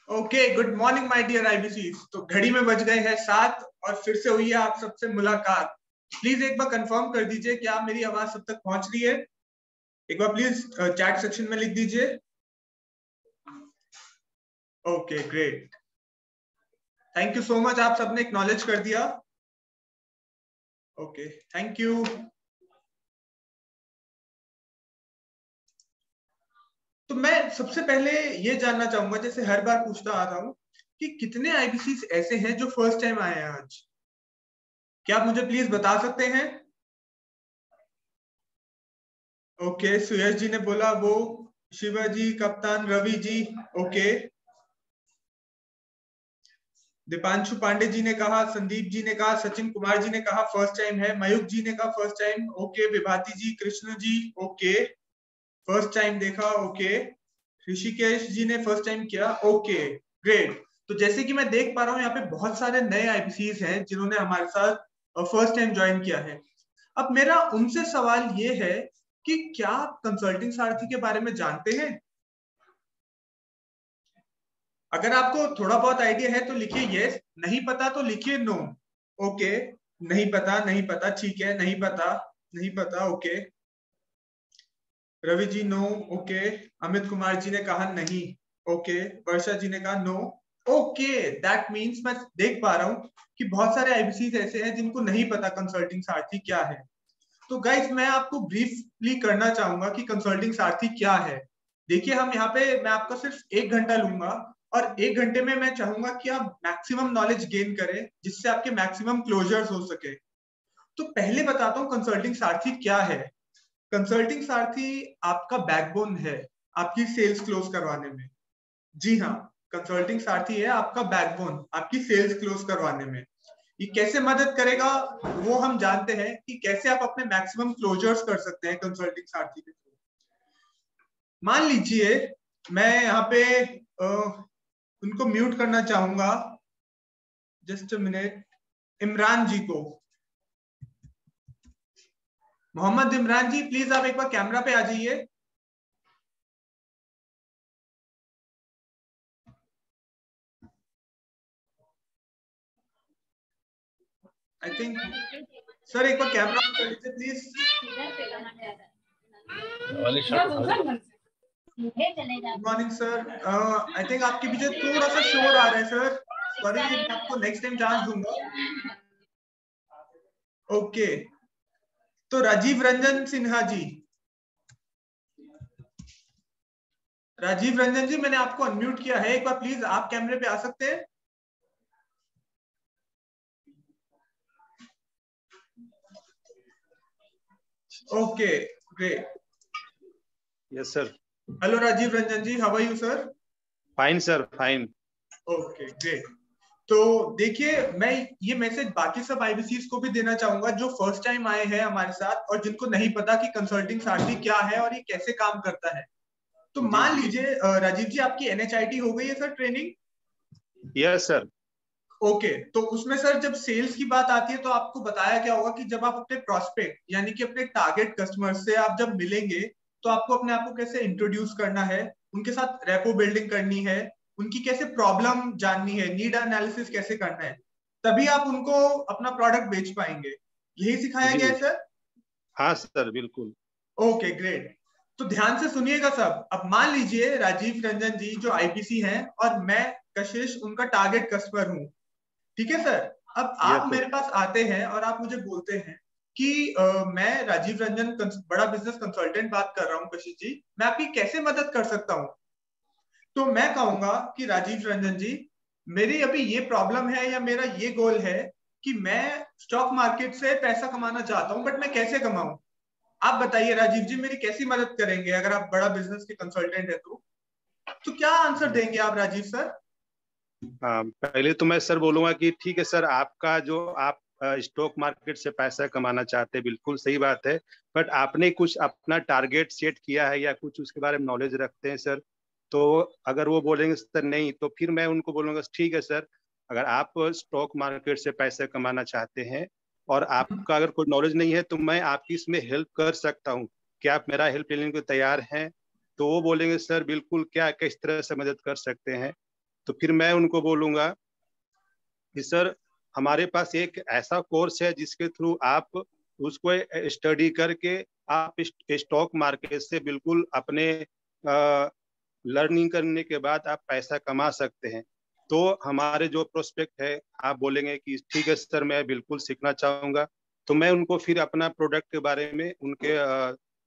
Okay, good morning my dear IBC. तो घड़ी में बज गए हैं 7 और फिर से हुई है आप सबसे मुलाकात। प्लीज एक बार कंफर्म कर दीजिए कि आप मेरी आवाज सब तक पहुंच रही है। एक बार प्लीज चैट सेक्शन में लिख दीजिए। Okay great, thank you so much, आप सबने एक्नॉलेज कर दिया। Okay thank you. तो मैं सबसे पहले ये जानना चाहूंगा, जैसे हर बार पूछता आता हूँ, कि कितने आईबीसी ऐसे हैं जो फर्स्ट टाइम आए हैं आज? क्या आप मुझे प्लीज बता सकते हैं? ओके, सुयश जी ने बोला वो, शिवाजी, कप्तान, रवि जी, ओके। दीपांशु पांडे जी ने कहा, संदीप जी ने कहा, सचिन कुमार जी ने कहा फर्स्ट टाइम है, मयूख जी ने कहा फर्स्ट टाइम, ओके। विभाती जी, Krishna ji, okay, first time देखा, ओके। ऋषिकेश जी ने फर्स्ट टाइम किया, ओके ग्रेट। तो जैसे कि मैं देख पा रहा हूँ यहाँ पे बहुत सारे नए आईपीसीज हैं जिन्होंने हमारे साथ फर्स्ट टाइम ज्वाइन किया है। अब मेरा उनसे सवाल ये है कि क्या आप कंसल्टिंग सारथी के बारे में जानते हैं? अगर आपको थोड़ा बहुत आइडिया है तो लिखिए यस, नहीं पता तो लिखिए नो। ओके, नहीं पता, नहीं पता, ठीक है, नहीं पता, नहीं पता, okay. Ravi ji no, okay. Amit Kumar ji ने कहा नहीं, ओके। वर्षा जी ने कहा नो, ओके। दैट मीन्स मैं देख पा रहा हूँ कि बहुत सारे आईबीसी ऐसे हैं जिनको नहीं पता कंसल्टिंग सारथी क्या है। तो गाइस, मैं आपको ब्रीफली करना चाहूंगा कि कंसल्टिंग सारथी क्या है। देखिए, हम यहाँ पे, मैं आपका सिर्फ 1 घंटा लूंगा और 1 घंटे में मैं चाहूंगा कि आप मैक्सिमम नॉलेज गेन करें जिससे आपके मैक्सिमम क्लोजर्स हो सके। तो पहले बताता हूँ कंसल्टिंग सारथी क्या है। कंसल्टिंग सारथी आपका बैकबोन है आपकी सेल्स क्लोज करवाने में। जी हाँ, कंसल्टिंग सारथी है आपका बैकबोन आपकी सेल्स क्लोज करवाने में। ये कैसे मदद करेगा वो हम जानते हैं कि कैसे आप अपने मैक्सिमम क्लोजर्स कर सकते हैं कंसल्टिंग सारथी के थ्रू। मान लीजिए मैं यहाँ पे उनको म्यूट करना चाहूंगा, जस्ट अ मिनट, इमरान जी को। मोहम्मद इमरान जी, प्लीज आप एक बार कैमरा पे आ जाइए। आई थिंक सर एक बार कैमरा ऑन कर लीजिए please. Good morning sir, I think आपके पीछे थोड़ा सा शोर आ रहा है सर। सॉरी, मैं आपको नेक्स्ट टाइम चांस दूंगा। ओके, तो राजीव रंजन सिन्हा जी, राजीव रंजन जी, मैंने आपको अनम्यूट किया है, एक बार प्लीज आप कैमरे पे आ सकते हैं? Okay great. Yes sir. Hello Rajeev Ranjan ji, how are you sir? Fine sir, fine. Okay great. तो देखिए, मैं ये मैसेज बाकी सब आईबीसीज को भी देना चाहूंगा जो फर्स्ट टाइम आए हैं हमारे साथ और जिनको नहीं पता कि कंसल्टिंग सारथी क्या है और ये कैसे काम करता है। तो मान लीजिए राजीव जी, आपकी एनएचआईटी हो गई है sir training? Yes sir. Okay, तो उसमें सर जब सेल्स की बात आती है तो आपको बताया क्या होगा कि जब आप अपने प्रोस्पेक्ट यानी कि अपने टारगेट कस्टमर से आप जब मिलेंगे तो आपको अपने आप को कैसे इंट्रोड्यूस करना है, उनके साथ रेपो बिल्डिंग करनी है, उनकी कैसे प्रॉब्लम जाननी है, नीड एनालिसिस कैसे करना है, तभी आप उनको अपना प्रोडक्ट बेच पाएंगे। यही सिखाया गया है सर? हाँ सर, बिल्कुल। Okay great. तो ध्यान से सुनिएगा सब। अब मान लीजिए राजीव रंजन जी जो आईपीसी हैं और मैं कशिश उनका टारगेट कस्टमर हूँ, ठीक है सर? अब आप मेरे पास आते हैं और आप मुझे बोलते हैं कि मैं राजीव रंजन बड़ा बिजनेस कंसल्टेंट बात कर रहा हूँ कशिश जी, मैं आपकी कैसे मदद कर सकता हूँ? तो मैं कहूंगा कि राजीव रंजन जी, मेरी अभी ये प्रॉब्लम है या मेरा ये गोल है कि मैं स्टॉक मार्केट से पैसा कमाना चाहता हूँ, बट मैं कैसे कमाऊं? आप बताइए राजीव जी, मेरी कैसी मदद करेंगे? अगर आप बड़ा बिजनेस के कंसल्टेंट है तो क्या आंसर देंगे आप राजीव सर? हाँ, पहले तो मैं सर बोलूंगा कि ठीक है सर, आपका जो आप स्टॉक मार्केट से पैसा कमाना चाहते हैं, बिल्कुल सही बात है। बट आपने कुछ अपना टारगेट सेट किया है या कुछ उसके बारे में नॉलेज रखते हैं सर? तो अगर वो बोलेंगे सर नहीं, तो फिर मैं उनको बोलूंगा ठीक है सर, अगर आप स्टॉक मार्केट से पैसे कमाना चाहते हैं और आपका अगर कोई नॉलेज नहीं है तो मैं आपकी इसमें हेल्प कर सकता हूँ। क्या आप मेरा हेल्प लेने को तैयार हैं? तो वो बोलेंगे सर बिल्कुल, क्या किस तरह से मदद कर सकते हैं। तो फिर मैं उनको बोलूंगा कि सर हमारे पास एक ऐसा कोर्स है जिसके थ्रू आप उसको स्टडी करके आप स्टॉक मार्केट से बिल्कुल अपने लर्निंग करने के बाद आप पैसा कमा सकते हैं। तो हमारे जो प्रोस्पेक्ट है, आप बोलेंगे कि ठीक है सर मैं बिल्कुल सीखना चाहूंगा, तो मैं उनको फिर अपना प्रोडक्ट के बारे में उनके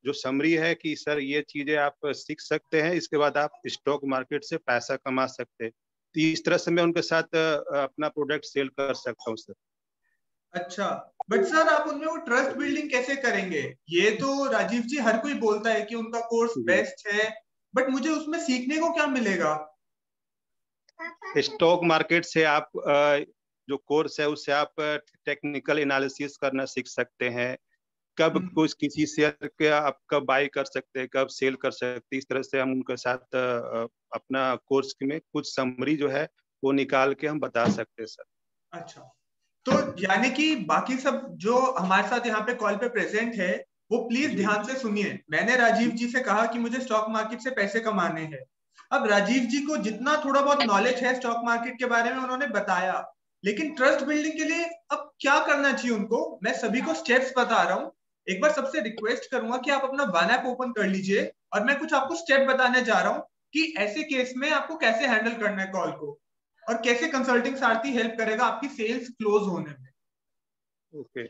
जो समरी है कि सर ये चीजें आप सीख सकते हैं, इसके बाद आप स्टॉक मार्केट से पैसा कमा सकते हैं। तो इस तरह से मैं उनके साथ अपना प्रोडक्ट सेल कर सकता हूँ सर। अच्छा, बट सर आप उनमें वो ट्रस्ट बिल्डिंग कैसे करेंगे? ये तो राजीव जी हर कोई बोलता है कि उनका कोर्स जी, बेस्ट है, बट मुझे उसमें सीखने को क्या मिलेगा? स्टॉक मार्केट से आप जो कोर्स है उससे आप टेक्निकल एनालिसिस करना सीख सकते हैं, कब हम्म, कुछ किसी शेयर के आप कब बाई कर सकते हैं, कब सेल कर सकते हैं। इस तरह से हम उनके साथ अपना कोर्स में कुछ समरी जो है वो निकाल के हम बता सकते हैं सर। अच्छा, तो यानी कि बाकी सब जो हमारे साथ यहाँ पे कॉल पे प्रेजेंट है वो प्लीज जी ध्यान से सुनिए। मैंने राजीव जी से कहा कि मुझे स्टॉक मार्केट से पैसे कमाने हैं। अब राजीव जी को जितना थोड़ा बहुत नॉलेज है स्टॉक मार्केट के बारे में उन्होंने बताया, लेकिन ट्रस्ट बिल्डिंग के लिए अब क्या करना चाहिए उनको, मैं सभी को स्टेप्स बता रहा हूँ। एक बार सबसे रिक्वेस्ट करूंगा कि आप अपना वन ऐप ओपन कर लीजिए और मैं कुछ आपको स्टेप बताने जा रहा हूँ कि ऐसे केस में आपको कैसे हैंडल करना है कॉल को, और कैसे कंसल्टिंग सारथी हेल्प करेगा आपकी सेल्स क्लोज होने में। ओके।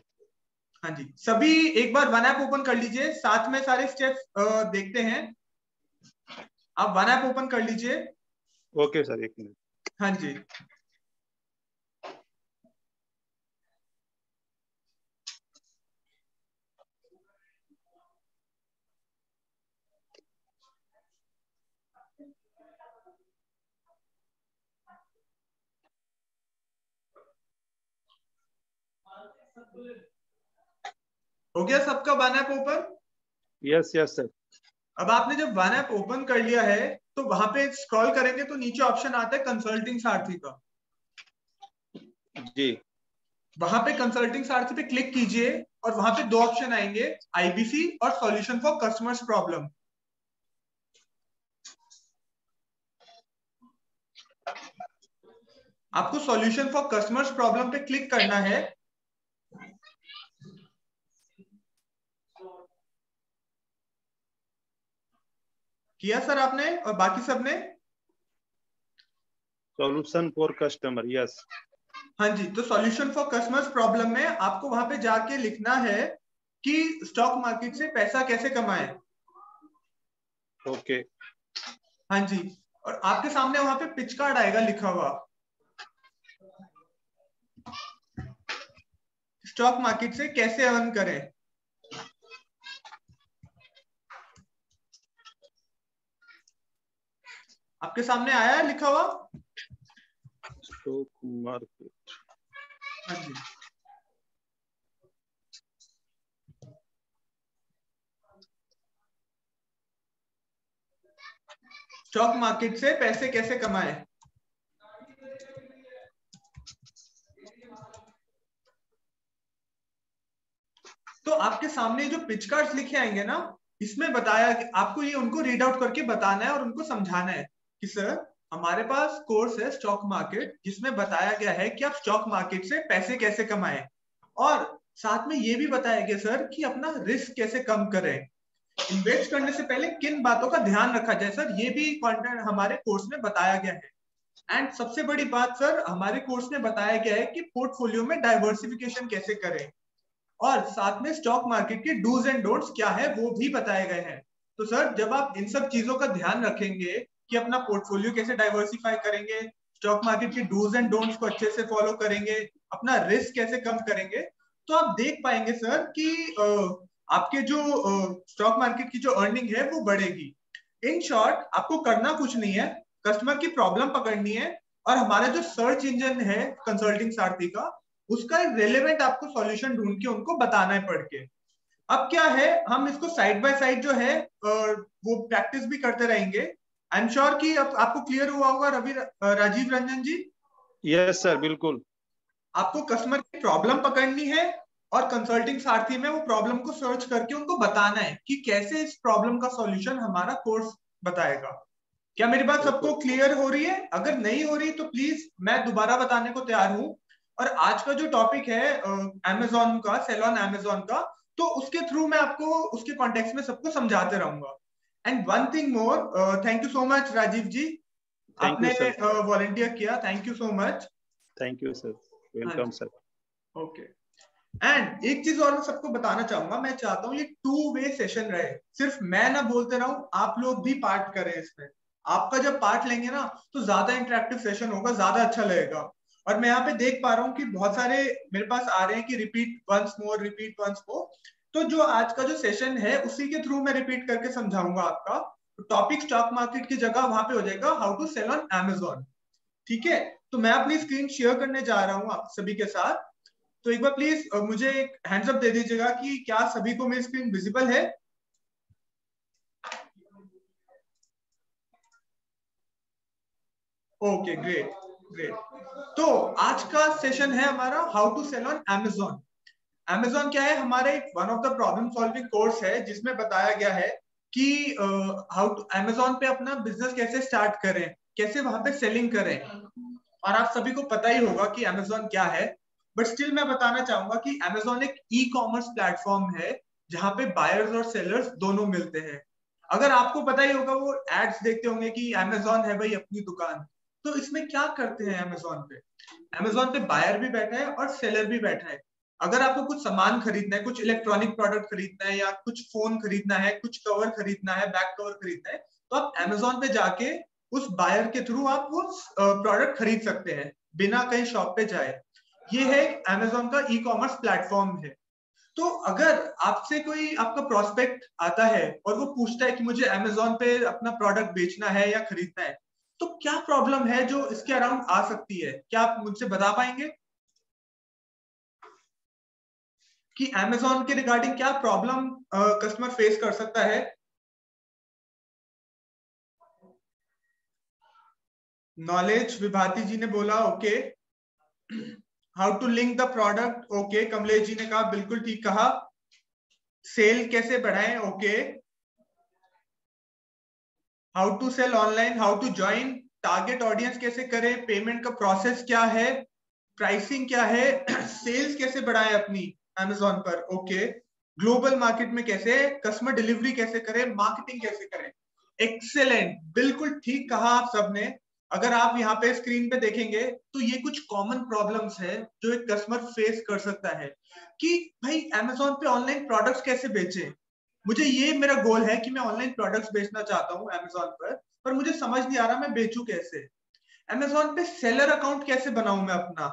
हाँ जी, सभी एक बार वन ऐप ओपन कर लीजिए, साथ में सारे स्टेप्स देखते हैं। आप वन ऐप ओपन कर लीजिए। ओके सर, एक मिनट। हाँ जी, हो गया सबका one app open? Yes yes sir. अब आपने जब वन ऐप ओपन कर लिया है तो वहां पे स्क्रॉल करेंगे तो नीचे ऑप्शन आता है कंसल्टिंग सारथी का। जी। वहां पे कंसल्टिंग सारथी पे क्लिक कीजिए और वहां पे दो ऑप्शन आएंगे, आईबीसी और सॉल्यूशन फॉर कस्टमर्स प्रॉब्लम। आपको सॉल्यूशन फॉर कस्टमर्स प्रॉब्लम पे क्लिक करना है। किया सर आपने और बाकी सबने? Solution for customer, yes. हाँ जी, तो सॉल्यूशन फॉर कस्टमर्स प्रॉब्लम में आपको वहां पे जाके लिखना है कि स्टॉक मार्केट से पैसा कैसे कमाएं। ओके। हाँ जी, और आपके सामने वहां पे पिच कार्ड आएगा लिखा हुआ, स्टॉक मार्केट से कैसे अर्न करें। आपके सामने आया है लिखा हुआ? Stock market. हाँ जी, स्टॉक मार्केट से पैसे कैसे कमाएं। तो आपके सामने जो पिच कार्ड्स लिखे आएंगे ना, इसमें बताया कि आपको ये उनको रीड आउट करके बताना है और उनको समझाना है कि सर हमारे पास कोर्स है स्टॉक मार्केट जिसमें बताया गया है कि आप स्टॉक मार्केट से पैसे कैसे कमाएं, और साथ में ये भी बताया गया सर कि अपना रिस्क कैसे कम करें, इन्वेस्ट करने से पहले किन बातों का ध्यान रखा जाए। सर ये भी कंटेंट हमारे कोर्स में बताया गया है। एंड सबसे बड़ी बात सर हमारे कोर्स में बताया गया है कि पोर्टफोलियो में डाइवर्सिफिकेशन कैसे करें, और साथ में स्टॉक मार्केट के डूज एंड डोंट्स क्या है वो भी बताए गए हैं। तो सर जब आप इन सब चीजों का ध्यान रखेंगे कि अपना पोर्टफोलियो कैसे डाइवर्सिफाई करेंगे, स्टॉक मार्केट के डूज एंड डोंट्स को अच्छे से फॉलो करेंगे, अपना रिस्क कैसे कम करेंगे, तो आप देख पाएंगे सर कि आपके जो स्टॉक मार्केट की जो अर्निंग है वो बढ़ेगी। इन शॉर्ट आपको करना कुछ नहीं है, कस्टमर की प्रॉब्लम पकड़नी है और हमारा जो सर्च इंजन है कंसल्टिंग सारथी का, उसका एक रेलेवेंट आपको सॉल्यूशन ढूंढ के उनको बताना है पढ़ के। अब क्या है, हम इसको साइड बाय साइड जो है वो प्रैक्टिस भी करते रहेंगे। आई एम श्योर कि अब आपको क्लियर हुआ होगा रवि राजीव रंजन जी। यस सर, बिल्कुल। आपको कस्टमर की प्रॉब्लम पकड़नी है और कंसल्टिंग सारथी में वो प्रॉब्लम को सर्च करके उनको बताना है कि कैसे इस प्रॉब्लम का सॉल्यूशन हमारा कोर्स बताएगा। क्या मेरी बात सबको क्लियर हो रही है? अगर नहीं हो रही तो प्लीज मैं दोबारा बताने को तैयार हूँ। और आज का जो टॉपिक है अमेजोन का, सेल ऑन अमेजोन का, तो उसके थ्रू मैं आपको उसके कॉन्टेक्स्ट में सबको समझाते रहूंगा। And one thing more, thank you so much Rajiv ji, thank you आपने सर। वॉलंटियर किया, thank you so much. Thank you sir. हाँ वेलकम जी, सर। ओके। एंड एक चीज और मैं सबको बताना चाहूंगा, मैं चाहता हूँ ये 2 वे सेशन रहे, सिर्फ मैं ना बोलते रहूं, आप लोग भी पार्ट करें इसमें। आपका जब पार्ट लेंगे ना तो ज्यादा इंटरेक्टिव सेशन होगा, ज्यादा अच्छा लगेगा। और मैं यहाँ पे देख पा रहा हूँ कि बहुत सारे मेरे पास आ रहे हैं कि repeat once more, repeat once more. तो जो आज का जो सेशन है उसी के थ्रू मैं रिपीट करके समझाऊंगा आपका। टॉपिक स्टॉक मार्केट की जगह वहां पे हो जाएगा how to sell on Amazon. ठीक है, तो मैं अपनी स्क्रीन शेयर करने जा रहा हूँ आप सभी के साथ। तो एक बार प्लीज मुझे एक हैंड्स अप दे दीजिएगा कि क्या सभी को मेरी स्क्रीन विजिबल है? Okay, great great. तो आज का सेशन है हमारा how to sell on Amazon. Amazon क्या है? हमारा एक one of the problem solving course है जिसमें बताया गया है कि हाउ टू अमेजोन पे अपना बिजनेस कैसे स्टार्ट करें, कैसे वहां पे सेलिंग करें। और आप सभी को पता ही होगा कि अमेजोन क्या है, बट स्टिल मैं बताना चाहूंगा कि अमेजोन एक ई कॉमर्स प्लेटफॉर्म है जहां पे बायर्स और सेलर्स दोनों मिलते हैं। अगर आपको पता ही होगा, वो एड्स देखते होंगे कि अमेजोन है भाई अपनी दुकान। तो इसमें क्या करते हैं अमेजोन पे? अमेजोन पे बायर भी बैठा है और सेलर भी बैठा है। अगर आपको कुछ सामान खरीदना है, कुछ इलेक्ट्रॉनिक प्रोडक्ट खरीदना है, या कुछ फोन खरीदना है, कुछ कवर खरीदना है, बैक कवर खरीदना है, तो आप अमेजोन पे जाके उस बायर के थ्रू आप वो प्रोडक्ट खरीद सकते हैं बिना कहीं शॉप पे जाए। ये है अमेजोन का ई कॉमर्स प्लेटफॉर्म है। तो अगर आपसे कोई आपका प्रोस्पेक्ट आता है और वो पूछता है कि मुझे अमेजोन पे अपना प्रोडक्ट बेचना है या खरीदना है, तो क्या प्रॉब्लम है जो इसके अराउंड आ सकती है? क्या आप मुझसे बता पाएंगे कि अमेजोन के रिगार्डिंग क्या प्रॉब्लम कस्टमर फेस कर सकता है? नॉलेज विभाती जी ने बोला okay. How to link the product, okay. Kamlesh ji ने कहा बिल्कुल ठीक कहा। सेल कैसे बढ़ाएं, okay. How to sell online, how to join, target audience कैसे करें, पेमेंट का प्रोसेस क्या है, प्राइसिंग क्या है, सेल्स कैसे बढ़ाएं अपनी अमेजोन पर, ओके। ग्लोबल मार्केट में कैसे, कस्टमर डिलीवरी कैसे करें, मार्केटिंग कैसे करें। एक्सेलेंट, बिल्कुल ठीक कहा आप सबने। अगर आप यहाँ पे स्क्रीन पे देखेंगे तो ये कुछ कॉमन प्रॉब्लम्स है जो एक कस्टमर फेस कर सकता है कि भाई अमेजोन पे ऑनलाइन प्रोडक्ट्स कैसे बेचे। मुझे ये मेरा गोल है कि मैं ऑनलाइन प्रोडक्ट्स बेचना चाहता हूँ अमेजोन पर मुझे समझ नहीं आ रहा मैं बेचू कैसे। अमेजोन पे सेलर अकाउंट कैसे बनाऊं मैं अपना?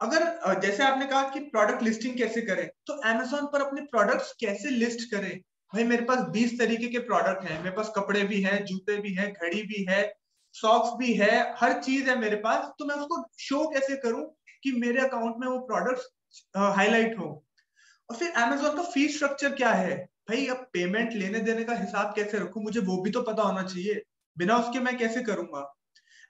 अगर जैसे आपने कहा कि प्रोडक्ट लिस्टिंग कैसे करें, तो अमेजोन पर अपने प्रोडक्ट्स कैसे लिस्ट करें? भाई मेरे पास 20 तरीके के प्रोडक्ट हैं, मेरे पास कपड़े भी हैं, जूते भी हैं, घड़ी भी है, सॉक्स भी है, हर चीज है मेरे पास। तो मैं उसको शो कैसे करूं कि मेरे अकाउंट में वो प्रोडक्ट्स हाईलाइट हो? और फिर अमेजोन का फीस स्ट्रक्चर क्या है? भाई अब पेमेंट लेने देने का हिसाब कैसे रखूं, मुझे वो भी तो पता होना चाहिए। बिना उसके मैं कैसे करूंगा?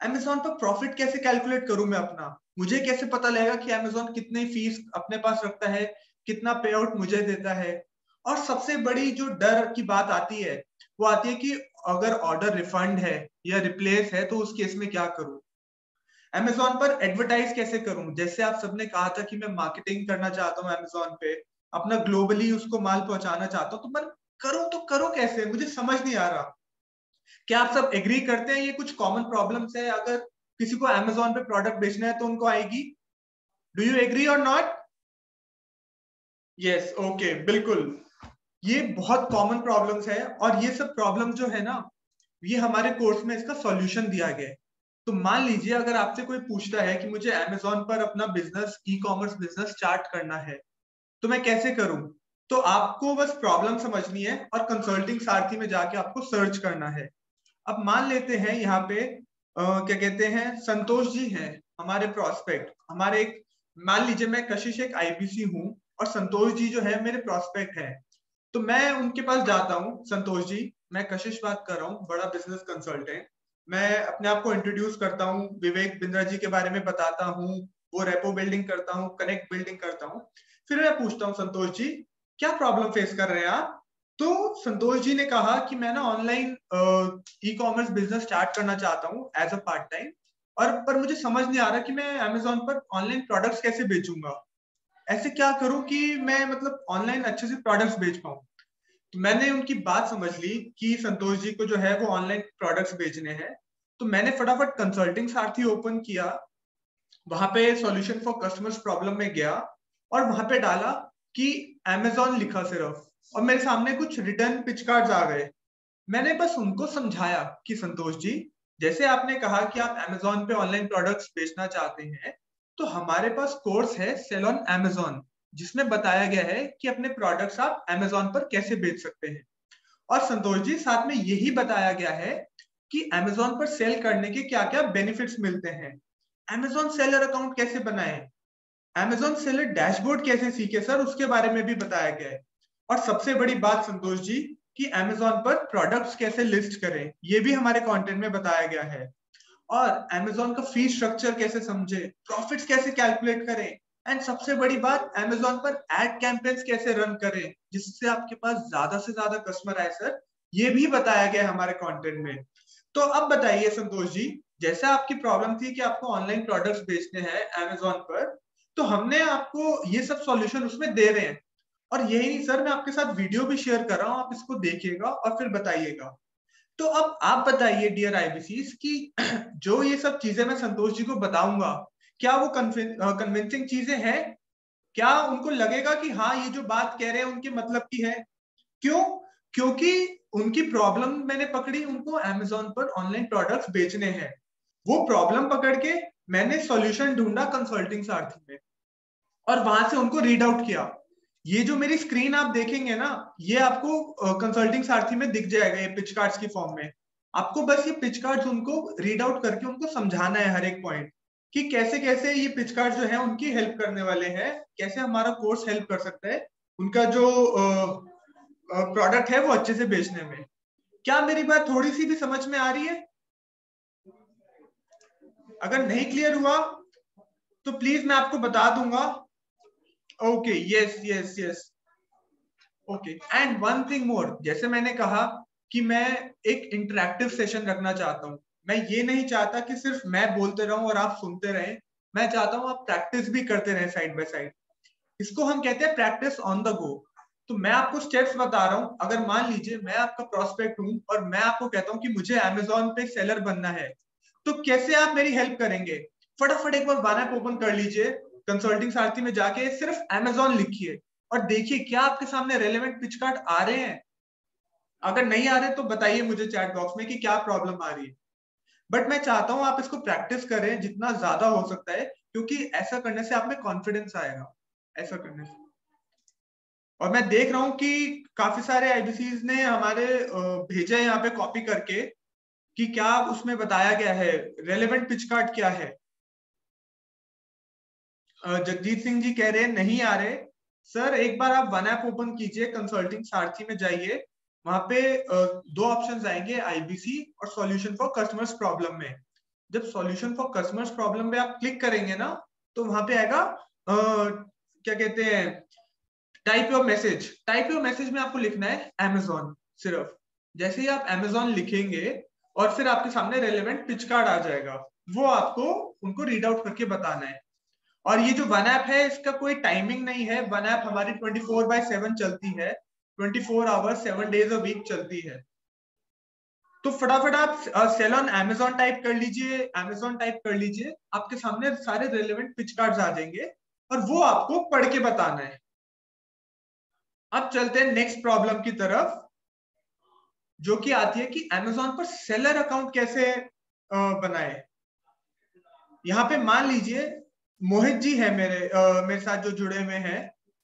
अमेजोन पर प्रॉफिट कैसे कैलकुलेट करूं मैं अपना? मुझे कैसे पता लगेगा कि अमेजोन कितनी फीस अपने पास रखता है, कितना पे आउट मुझे देता है? और सबसे बड़ी जो डर की बात आती है वो आती है कि अगर ऑर्डर रिफंड है या रिप्लेस है तो उस केस में क्या करूं? अमेजोन पर एडवर्टाइज कैसे करूं? जैसे आप सबने कहा था कि मैं मार्केटिंग करना चाहता हूं अमेजोन पे, अपना ग्लोबली उसको माल पहुंचाना चाहता हूं, तो मैं करूं तो करूं कैसे? मुझे समझ नहीं आ रहा। क्या आप सब एग्री करते हैं ये कुछ कॉमन प्रॉब्लम्स है? अगर किसी को अमेजोन पे प्रोडक्ट बेचना है तो उनको आएगी। डू यू एग्री और नॉट? यस, ओके, बिल्कुल। ये बहुत कॉमन प्रॉब्लम्स है और ये सब प्रॉब्लम जो है ना, ये हमारे कोर्स में इसका सॉल्यूशन दिया गया है। तो मान लीजिए अगर आपसे कोई पूछता है कि मुझे अमेजोन पर अपना business, e commerce business start करना है, तो मैं कैसे करूं? तो आपको बस प्रॉब्लम समझनी है और कंसल्टिंग सारथी में जाके आपको सर्च करना है। अब मान लेते हैं यहाँ पे क्या कहते हैं, संतोष जी हैं हमारे प्रोस्पेक्ट, हमारे एक, मान लीजिए मैं कशिश एक आईबीसी हूँ और संतोष जी जो है मेरे प्रोस्पेक्ट है। तो मैं उनके पास जाता हूँ, संतोष जी मैं कशिश बात कर रहा हूँ, बड़ा बिजनेस कंसल्टेंट। मैं अपने आप को इंट्रोड्यूस करता हूँ, विवेक बिंद्रा जी के बारे में बताता हूँ, वो रेपो बिल्डिंग करता हूँ, कनेक्ट बिल्डिंग करता हूँ। फिर मैं पूछता हूँ संतोष जी क्या प्रॉब्लम फेस कर रहे हैं आप? तो संतोष जी ने कहा कि मैं ना online e commerce business start करना चाहता हूँ एज अ पार्ट टाइम, और पर मुझे समझ नहीं आ रहा कि मैं अमेजोन पर ऑनलाइन प्रोडक्ट्स कैसे बेचूंगा, ऐसे क्या करूं कि मैं मतलब ऑनलाइन अच्छे से प्रोडक्ट्स बेच पाऊं। तो मैंने उनकी बात समझ ली कि संतोष जी को जो है वो ऑनलाइन प्रोडक्ट्स बेचने हैं। तो मैंने फटाफट कंसल्टिंग सारथी ओपन किया, वहां पे सॉल्यूशन फॉर कस्टमर्स प्रॉब्लम में गया और वहां पे डाला कि अमेजोन लिखा सिर्फ, और मेरे सामने कुछ रिटर्न पिच कार्ड्स आ गए। मैंने बस उनको समझाया कि संतोष जी, जैसे आपने कहा कि आप अमेजोन पे ऑनलाइन प्रोडक्ट्स बेचना चाहते हैं, तो हमारे पास कोर्स है सेल ऑन अमेजोन, जिसमें बताया गया है कि अपने प्रोडक्ट्स आप अमेजोन पर कैसे बेच सकते हैं। और संतोष जी, साथ में यही बताया गया है कि अमेजोन पर सेल करने के क्या क्या बेनिफिट्स मिलते हैं, अमेजोन सेलर अकाउंट कैसे बनाएं, अमेजोन सेलर डैशबोर्ड कैसे सीखे सर, उसके बारे में भी बताया गया है। और सबसे बड़ी बात संतोष जी, कि अमेजोन पर प्रोडक्ट्स कैसे लिस्ट करें, ये भी हमारे कंटेंट में बताया गया है। और अमेजोन का फी स्ट्रक्चर कैसे समझे, प्रॉफिट्स कैसे कैलकुलेट करें, एंड सबसे बड़ी बात, अमेजोन पर एड कैंपेन्स कैसे रन करें जिससे आपके पास ज्यादा से ज्यादा कस्टमर आए सर, ये भी बताया गया हमारे कंटेंट में। तो अब बताइए संतोष जी, जैसे आपकी प्रॉब्लम थी कि आपको ऑनलाइन प्रोडक्ट्स बेचने हैं अमेजोन पर, तो हमने आपको ये सब सॉल्यूशन उसमें दे रहे हैं। और यही नहीं सर, मैं आपके साथ वीडियो भी शेयर कर रहा हूँ, आप इसको देखिएगा और फिर बताइएगा। तो अब आप बताइए डियर आईबीसीज कि जो ये सब चीजें मैं संतोष जी को बताऊंगा, क्या वो कन्विंसिंग चीजें हैं, क्या उनको लगेगा कि हाँ ये जो बात कह रहे हैं उनके मतलब की है। क्यों? क्योंकि उनकी प्रॉब्लम मैंने पकड़ी, उनको अमेजोन पर ऑनलाइन प्रोडक्ट्स बेचने हैं। वो प्रॉब्लम पकड़ के मैंने सॉल्यूशन ढूंढा कंसल्टिंग सारथी में, और वहां से उनको रीड आउट किया। ये जो मेरी स्क्रीन आप देखेंगे ना, ये आपको कंसल्टिंग सारथी में दिख जाएगा, ये पिच कार्ड्स की फॉर्म में। आपको बस ये पिच कार्ड्स उनको रीड आउट करके उनको समझाना है हर एक पॉइंट, कि कैसे कैसे ये पिच कार्ड जो है उनकी हेल्प करने वाले हैं, कैसे हमारा कोर्स हेल्प कर सकता है उनका जो प्रोडक्ट है वो अच्छे से बेचने में। क्या मेरी बात थोड़ी सी भी समझ में आ रही है? अगर नहीं क्लियर हुआ तो प्लीज मैं आपको बता दूंगा। Okay, yes yes yes, okay. And one thing मोर, जैसे मैंने कहा कि मैं एक इंटरेक्टिव सेशन रखना चाहता हूँ। मैं ये नहीं चाहता कि सिर्फ मैं बोलते रहूं और आप सुनते रहें, मैं चाहता हूँ आप प्रैक्टिस भी करते रहें साइड बाय साइड। इसको हम कहते हैं प्रैक्टिस ऑन द गो। तो मैं आपको स्टेप्स बता रहा हूँ। अगर मान लीजिए मैं आपका प्रोस्पेक्ट हूँ और मैं आपको कहता हूँ कि मुझे अमेजोन पे सेलर बनना है, तो कैसे आप मेरी हेल्प करेंगे? फटाफट एक बार वन ऐप ओपन कर लीजिए, कंसल्टिंग सारथी में जाके सिर्फ अमेजोन लिखिए और देखिए क्या आपके सामने रेलेवेंट पिच कार्ड आ रहे हैं। अगर नहीं आ रहे तो बताइए मुझे चैट बॉक्स में कि क्या प्रॉब्लम आ रही है। बट मैं चाहता हूं आप इसको प्रैक्टिस करें जितना ज्यादा हो सकता है, क्योंकि ऐसा करने से आप में कॉन्फिडेंस आएगा, ऐसा करने से। और मैं देख रहा हूं कि काफी सारे आईबीसीज ने हमारे भेजे यहाँ पे कॉपी करके कि क्या उसमें बताया गया है, रेलेवेंट पिच कार्ड क्या है। जगजीत सिंह जी कह रहे हैं नहीं आ रहे। सर एक बार आप वन ऐप ओपन कीजिए, कंसल्टिंग सारथी में जाइए, वहां पे दो ऑप्शंस आएंगे, आईबीसी और सॉल्यूशन फॉर कस्टमर्स प्रॉब्लम में। जब सॉल्यूशन फॉर कस्टमर्स प्रॉब्लम पे आप क्लिक करेंगे ना, तो वहां पे आएगा क्या कहते हैं, type your message. Type your message में आपको लिखना है अमेजोन सिर्फ। जैसे ही आप अमेजोन लिखेंगे और फिर आपके सामने रेलेवेंट पिच कार्ड आ जाएगा, वो आपको उनको रीड आउट करके बताना है। और ये जो वन ऐप है इसका कोई टाइमिंग नहीं है, वन ऐप हमारी 24/7 चलती है, 24 आवर्स 7 डेज अ वीक चलती है। तो फटाफट आप सेल ऑन अमेजोन टाइप कर लीजिए, अमेजोन टाइप कर लीजिए, आपके सामने सारे रेलेवेंट पिच कार्ड्स आ जाएंगे और वो आपको पढ़ के बताना है। अब चलते हैं नेक्स्ट प्रॉब्लम की तरफ, जो कि आती है कि अमेजोन पर सेलर अकाउंट कैसे बनाए। यहाँ पे मान लीजिए मोहित जी है मेरे साथ जो जुड़े हुए हैं।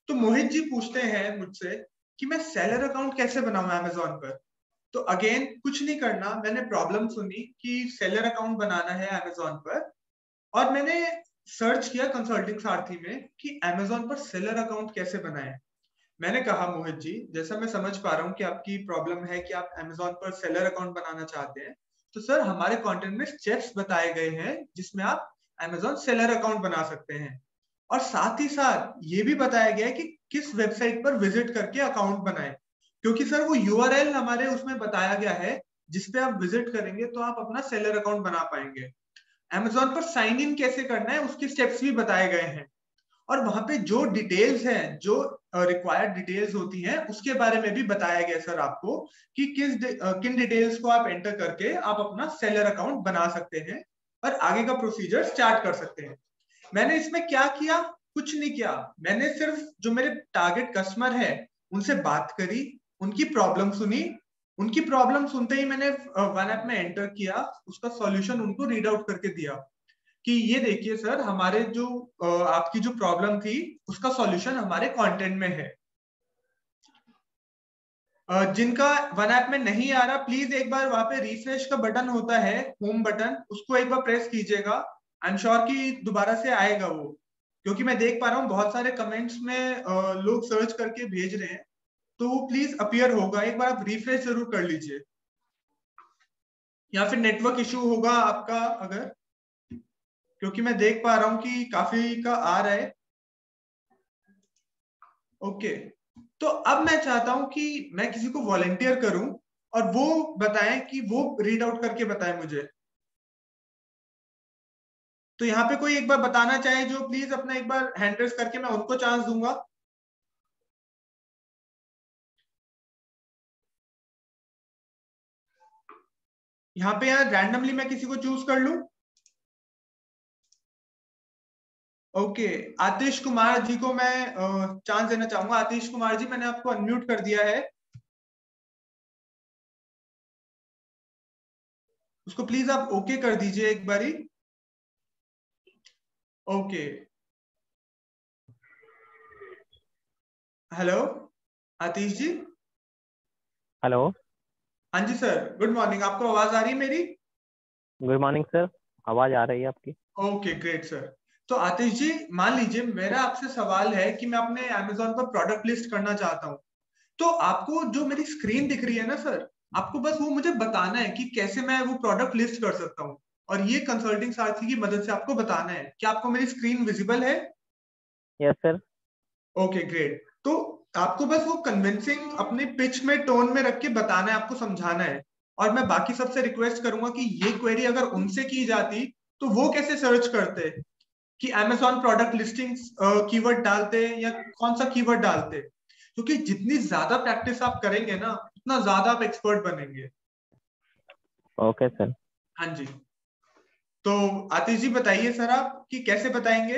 तो मोहित जी पूछते हैं मुझसे कि मैं सेलर अकाउंट कैसे बनाऊं अमेजोन पर। तो अगेन कुछ नहीं करना, मैंने प्रॉब्लम सुनी कि सेलर अकाउंट बनाना है अमेजोन पर, और मैंने सर्च किया कंसल्टिंग सारथी में कि अमेजोन पर सेलर अकाउंट कैसे बनाएं। मैंने कहा मोहित जी, जैसा मैं समझ पा रहा हूँ कि आपकी प्रॉब्लम है कि आप अमेजोन पर सेलर अकाउंट बनाना चाहते हैं, तो सर हमारे कंटेंट में स्टेप्स बताए गए हैं जिसमें आप अमेजोन सेलर अकाउंट बना सकते हैं। और साथ ही साथ ये भी बताया गया है कि किस वेबसाइट पर विजिट करके अकाउंट बनाएं। क्योंकि सर वो यूआरएल हमारे उसमें बताया गया है जिसपे आप विजिट करेंगे तो आप अपना सेलर अकाउंट बना पाएंगे। Amazon पर साइन इन कैसे करना है उसके स्टेप्स भी बताए गए हैं, और वहां पे जो डिटेल्स हैं, जो रिक्वायर्ड डिटेल्स होती हैं, उसके बारे में भी बताया गया सर आपको कि किन डिटेल्स को आप एंटर करके आप अपना सेलर अकाउंट बना सकते हैं और आगे का प्रोसीजर स्टार्ट कर सकते हैं। मैंने इसमें क्या किया, कुछ नहीं किया। मैंने सिर्फ जो मेरे टारगेट कस्टमर है उनसे बात करी, उनकी प्रॉब्लम सुनी, उनकी प्रॉब्लम सुनते ही मैंने वन ऐप में एंटर किया, उसका सॉल्यूशन उनको रीड आउट करके दिया कि ये देखिए सर, हमारे जो आपकी जो प्रॉब्लम थी उसका सॉल्यूशन हमारे कंटेंट में है। जिनका वन ऐप में नहीं आ रहा, प्लीज एक बार वहां पे रिफ्रेश का बटन होता है, होम बटन, उसको एक बार प्रेस कीजिएगा। आई एम श्योर कि दोबारा से आएगा वो, क्योंकि मैं देख पा रहा हूँ बहुत सारे कमेंट्स में लोग सर्च करके भेज रहे हैं, तो वो प्लीज अपीयर होगा, एक बार आप रिफ्रेश जरूर कर लीजिए। या फिर नेटवर्क इश्यू होगा आपका अगर, क्योंकि मैं देख पा रहा हूँ कि काफी का आ रहा है। ओके, तो अब मैं चाहता हूं कि मैं किसी को वॉलंटियर करूं और वो बताएं कि वो रीड आउट करके बताएं मुझे। तो यहाँ पे कोई एक बार बताना चाहे जो, प्लीज अपना एक बार हैंड रेस करके, मैं उनको चांस दूंगा। यहाँ पे यार रैंडमली मैं किसी को चूज कर लूं। ओके, आतिश कुमार जी को मैं चांस देना चाहूंगा। आतिश कुमार जी, मैंने आपको अनम्यूट कर दिया है, उसको प्लीज आप ओके कर दीजिए एक बारी। ओके, हेलो आतिश जी। हेलो, हाँ जी सर, गुड मॉर्निंग। आपको आवाज आ रही है मेरी? गुड मॉर्निंग सर, आवाज आ रही है आपकी। Okay great sir. तो आतिश जी, मान लीजिए मेरा आपसे सवाल है कि मैं अपने अमेजोन पर प्रोडक्ट लिस्ट करना चाहता हूँ। तो आपको जो मेरी स्क्रीन दिख रही है ना सर, आपको बस वो मुझे बताना है कि कैसे मैं वो प्रोडक्ट लिस्ट कर सकता हूँ, और ये कंसल्टिंग सारथी की मदद से आपको बताना है। क्या आपको मेरी स्क्रीन विजिबल है? Yes sir. Okay great. तो आपको बस वो कन्विंसिंग अपने पिच में, टोन में रख के बताना है, आपको समझाना है। और मैं बाकी सबसे रिक्वेस्ट करूंगा कि ये क्वेरी अगर उनसे की जाती तो वो कैसे सर्च करते कि Amazon प्रोडक्ट लिस्टिंग्स कीवर्ड डालते या कौन सा कीवर्ड डालते, क्योंकि जितनी ज्यादा प्रैक्टिस आप करेंगे ना उतना ज्यादा आप एक्सपर्ट बनेंगे। Okay sir. हाँ जी। तो आतिश जी बताइए सर, आप कि कैसे बताएंगे?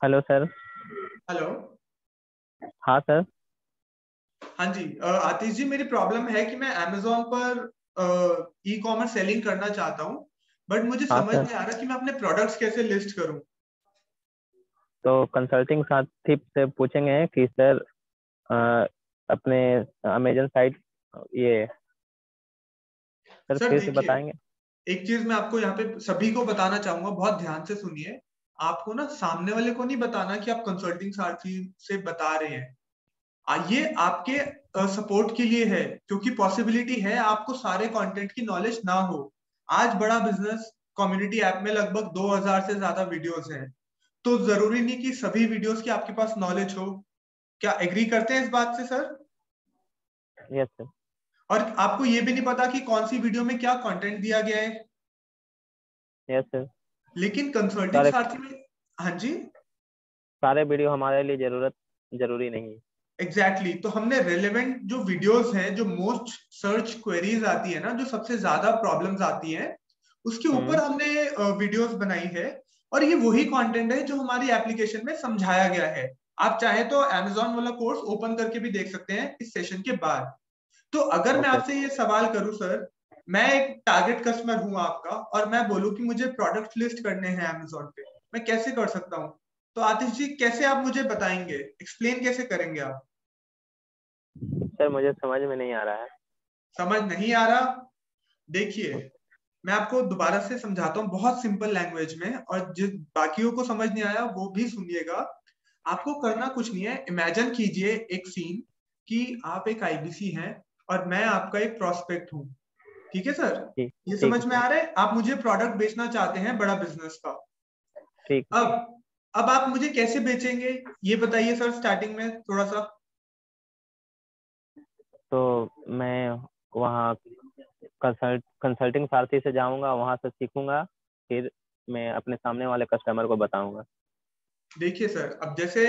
Hello sir. हेलो। हाँ सर। हाँ जी, आतिश जी, मेरी प्रॉब्लम है कि मैं Amazon पर ई कॉमर्स सेलिंग करना चाहता हूँ, बट मुझे हाँ समझ सर, नहीं आ रहा कि मैं अपने प्रोडक्ट्स कैसे लिस्ट करूँ। तो कंसल्टिंग साथी से पूछेंगे कि सर अपने अमेजन साइट ये सर सर फिर से देखिए, बताएंगे। एक चीज मैं आपको यहाँ पे सभी को बताना चाहूंगा, बहुत ध्यान से सुनिए। आपको ना सामने वाले को नहीं बताना कि आप कंसल्टिंग सारथी से बता रहे हैं। ये आपके सपोर्ट के लिए है, क्योंकि पॉसिबिलिटी है आपको सारे कंटेंट की नॉलेज ना हो। आज बड़ा बिजनेस कम्युनिटी ऐप में लगभग 2000 से ज्यादा वीडियोस हैं, तो जरूरी नहीं कि सभी वीडियोस की आपके पास नॉलेज हो। क्या एग्री करते हैं इस बात से सर? Yes sir. और आपको ये भी नहीं पता कि कौन सी वीडियो में क्या कंटेंट दिया गया है। Yes sir. लेकिन कंसल्टिंग सारे सारथी में, हाँ जी, सारे वीडियो हमारे लिए जरूरी नहीं है। एग्जैक्टली तो हमने रेलेवेंट जो वीडियोस हैं, जो मोस्ट सर्च क्वेरीज आती है ना, जो सबसे ज्यादा प्रॉब्लम्स आती हैं, उसके ऊपर हमने वीडियोस बनाई है। और ये वही कंटेंट है जो हमारी एप्लीकेशन में समझाया गया है। आप चाहे तो Amazon वाला कोर्स ओपन करके भी देख सकते हैं इस सेशन के बाद। तो अगर मैं ओके। आपसे ये सवाल करूं सर, मैं एक टारगेट कस्टमर हूं आपका, और मैं बोलूं कि मुझे प्रोडक्ट लिस्ट करने हैं Amazon पे, मैं कैसे कर सकता हूं? तो आतिश जी, कैसे आप मुझे बताएंगे, एक्सप्लेन कैसे करेंगे आप? सर मुझे समझ में नहीं आ रहा है। समझ नहीं आ रहा? देखिए, मैं आपको दोबारा से समझाता हूँ बहुत सिंपल लैंग्वेज में, और जिस बाकियों को समझ नहीं आया वो भी सुनिएगा। आपको करना कुछ नहीं है, इमेजिन कीजिए एक सीन कि आप एक आईबीसी हैं और मैं आपका एक प्रोस्पेक्ट हूँ। ठीक है सर? ठीक ये ठीक है समझ में सर। आ रहा है? आप मुझे प्रोडक्ट बेचना चाहते हैं, बड़ा बिजनेस का। ठीक है अब सर। अब आप मुझे कैसे बेचेंगे ये बताइए सर, स्टार्टिंग में थोड़ा सा। तो मैं वहाँ कंसल्टिंग सारथी से जाऊंगा, वहां से सीखूंगा, फिर मैं अपने सामने वाले कस्टमर को बताऊंगा। देखिए सर, अब जैसे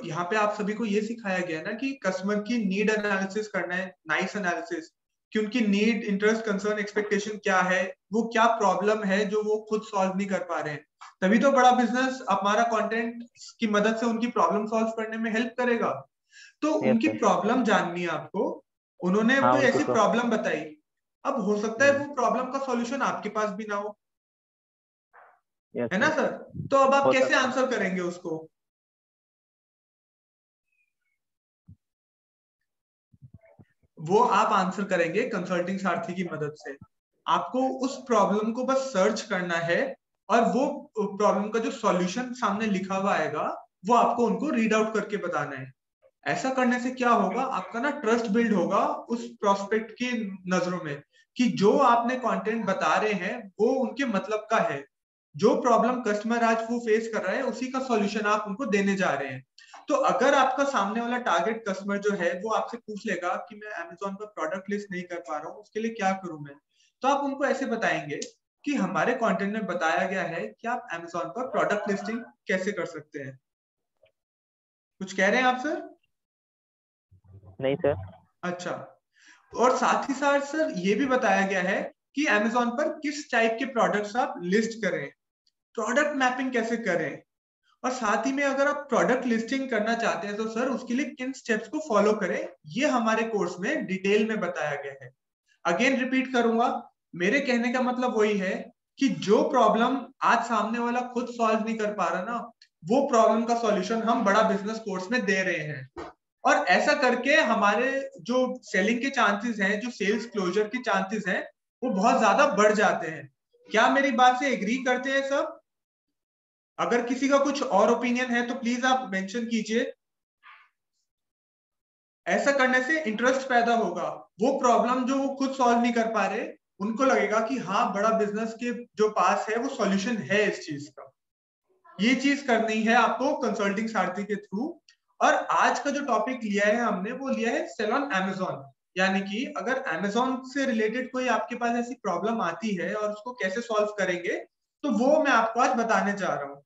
यहाँ पे आप सभी को ये सिखाया गया है ना कि कस्टमर की नीड एनालिसिस करना है, नाइस एनालिसिस, कि उनकी नीड, इंटरेस्ट, कंसर्न, एक्सपेक्टेशन क्या है, वो क्या प्रॉब्लम है जो वो खुद सॉल्व नहीं कर पा रहे हैं। तभी तो बड़ा बिजनेस हमारा कंटेंट की मदद से उनकी प्रॉब्लम सॉल्व करने में हेल्प करेगा। तो यस उनकी सर। प्रॉब्लम जाननी है आपको, उन्होंने हाँ कोई उनकी ऐसी प्रॉब्लम बताई, अब हो सकता है वो प्रॉब्लम का सॉल्यूशन आपके पास भी ना हो, यस है ना सर। सर? तो अब आप हो कैसे सकता है। आंसर करेंगे उसको? वो आप आंसर करेंगे कंसल्टिंग सारथी की मदद से। आपको उस प्रॉब्लम को बस सर्च करना है, और वो प्रॉब्लम का जो सॉल्यूशन सामने लिखा हुआ आएगा वो आपको उनको रीड आउट करके बताना है। ऐसा करने से क्या होगा, आपका ना ट्रस्ट बिल्ड होगा उस प्रोस्पेक्ट की नजरों में, कि जो आपने कंटेंट बता रहे हैं वो उनके मतलब का है। जो प्रॉब्लम कस्टमर आज वो फेस कर रहा है उसी का सॉल्यूशन आप उनको देने जा रहे हैं। तो अगर आपका सामने वाला टारगेट कस्टमर जो है वो आपसे पूछ लेगा कि मैं अमेजोन पर प्रोडक्ट लिस्ट नहीं कर पा रहा हूँ, उसके लिए क्या करूं मैं, तो आप उनको ऐसे बताएंगे कि हमारे कंटेंट में बताया गया है कि आप अमेजोन पर प्रोडक्ट लिस्टिंग कैसे कर सकते हैं। कुछ कह रहे हैं आप सर? नहीं सर। अच्छा, और साथ ही साथ सर ये भी बताया गया है कि अमेजोन पर किस टाइप के प्रोडक्ट्स आप लिस्ट करें, प्रोडक्ट मैपिंग कैसे करें, और साथ ही में अगर आप प्रोडक्ट लिस्टिंग करना चाहते हैं तो सर उसके लिए किन स्टेप्स को फॉलो करें, ये हमारे कोर्स में डिटेल में बताया गया है। अगेन रिपीट करूंगा, मेरे कहने का मतलब वही है कि जो प्रॉब्लम आज सामने वाला खुद सॉल्व नहीं कर पा रहा ना, वो प्रॉब्लम का सॉल्यूशन हम बड़ा बिजनेस कोर्स में दे रहे हैं। और ऐसा करके हमारे जो सेलिंग के चांसेस हैं, जो सेल्स क्लोजर के चांसेस हैं, वो बहुत ज्यादा बढ़ जाते हैं। क्या मेरी बात से एग्री करते हैं सब? अगर किसी का कुछ और ओपिनियन है तो प्लीज आप मेंशन कीजिए। ऐसा करने से इंटरेस्ट पैदा होगा, वो प्रॉब्लम जो वो खुद सॉल्व नहीं कर पा रहे उनको लगेगा कि हाँ, बड़ा बिजनेस के जो पास है वो सॉल्यूशन है इस चीज का। ये चीज करनी है आपको कंसल्टिंग सारथी के थ्रू। और आज का जो टॉपिक लिया है हमने, वो लिया है सेल ऑन अमेजोन। यानी कि अगर अमेजोन से रिलेटेड कोई आपके पास ऐसी प्रॉब्लम आती है और उसको कैसे सॉल्व करेंगे, तो वो मैं आपको आज बताने जा रहा हूँ।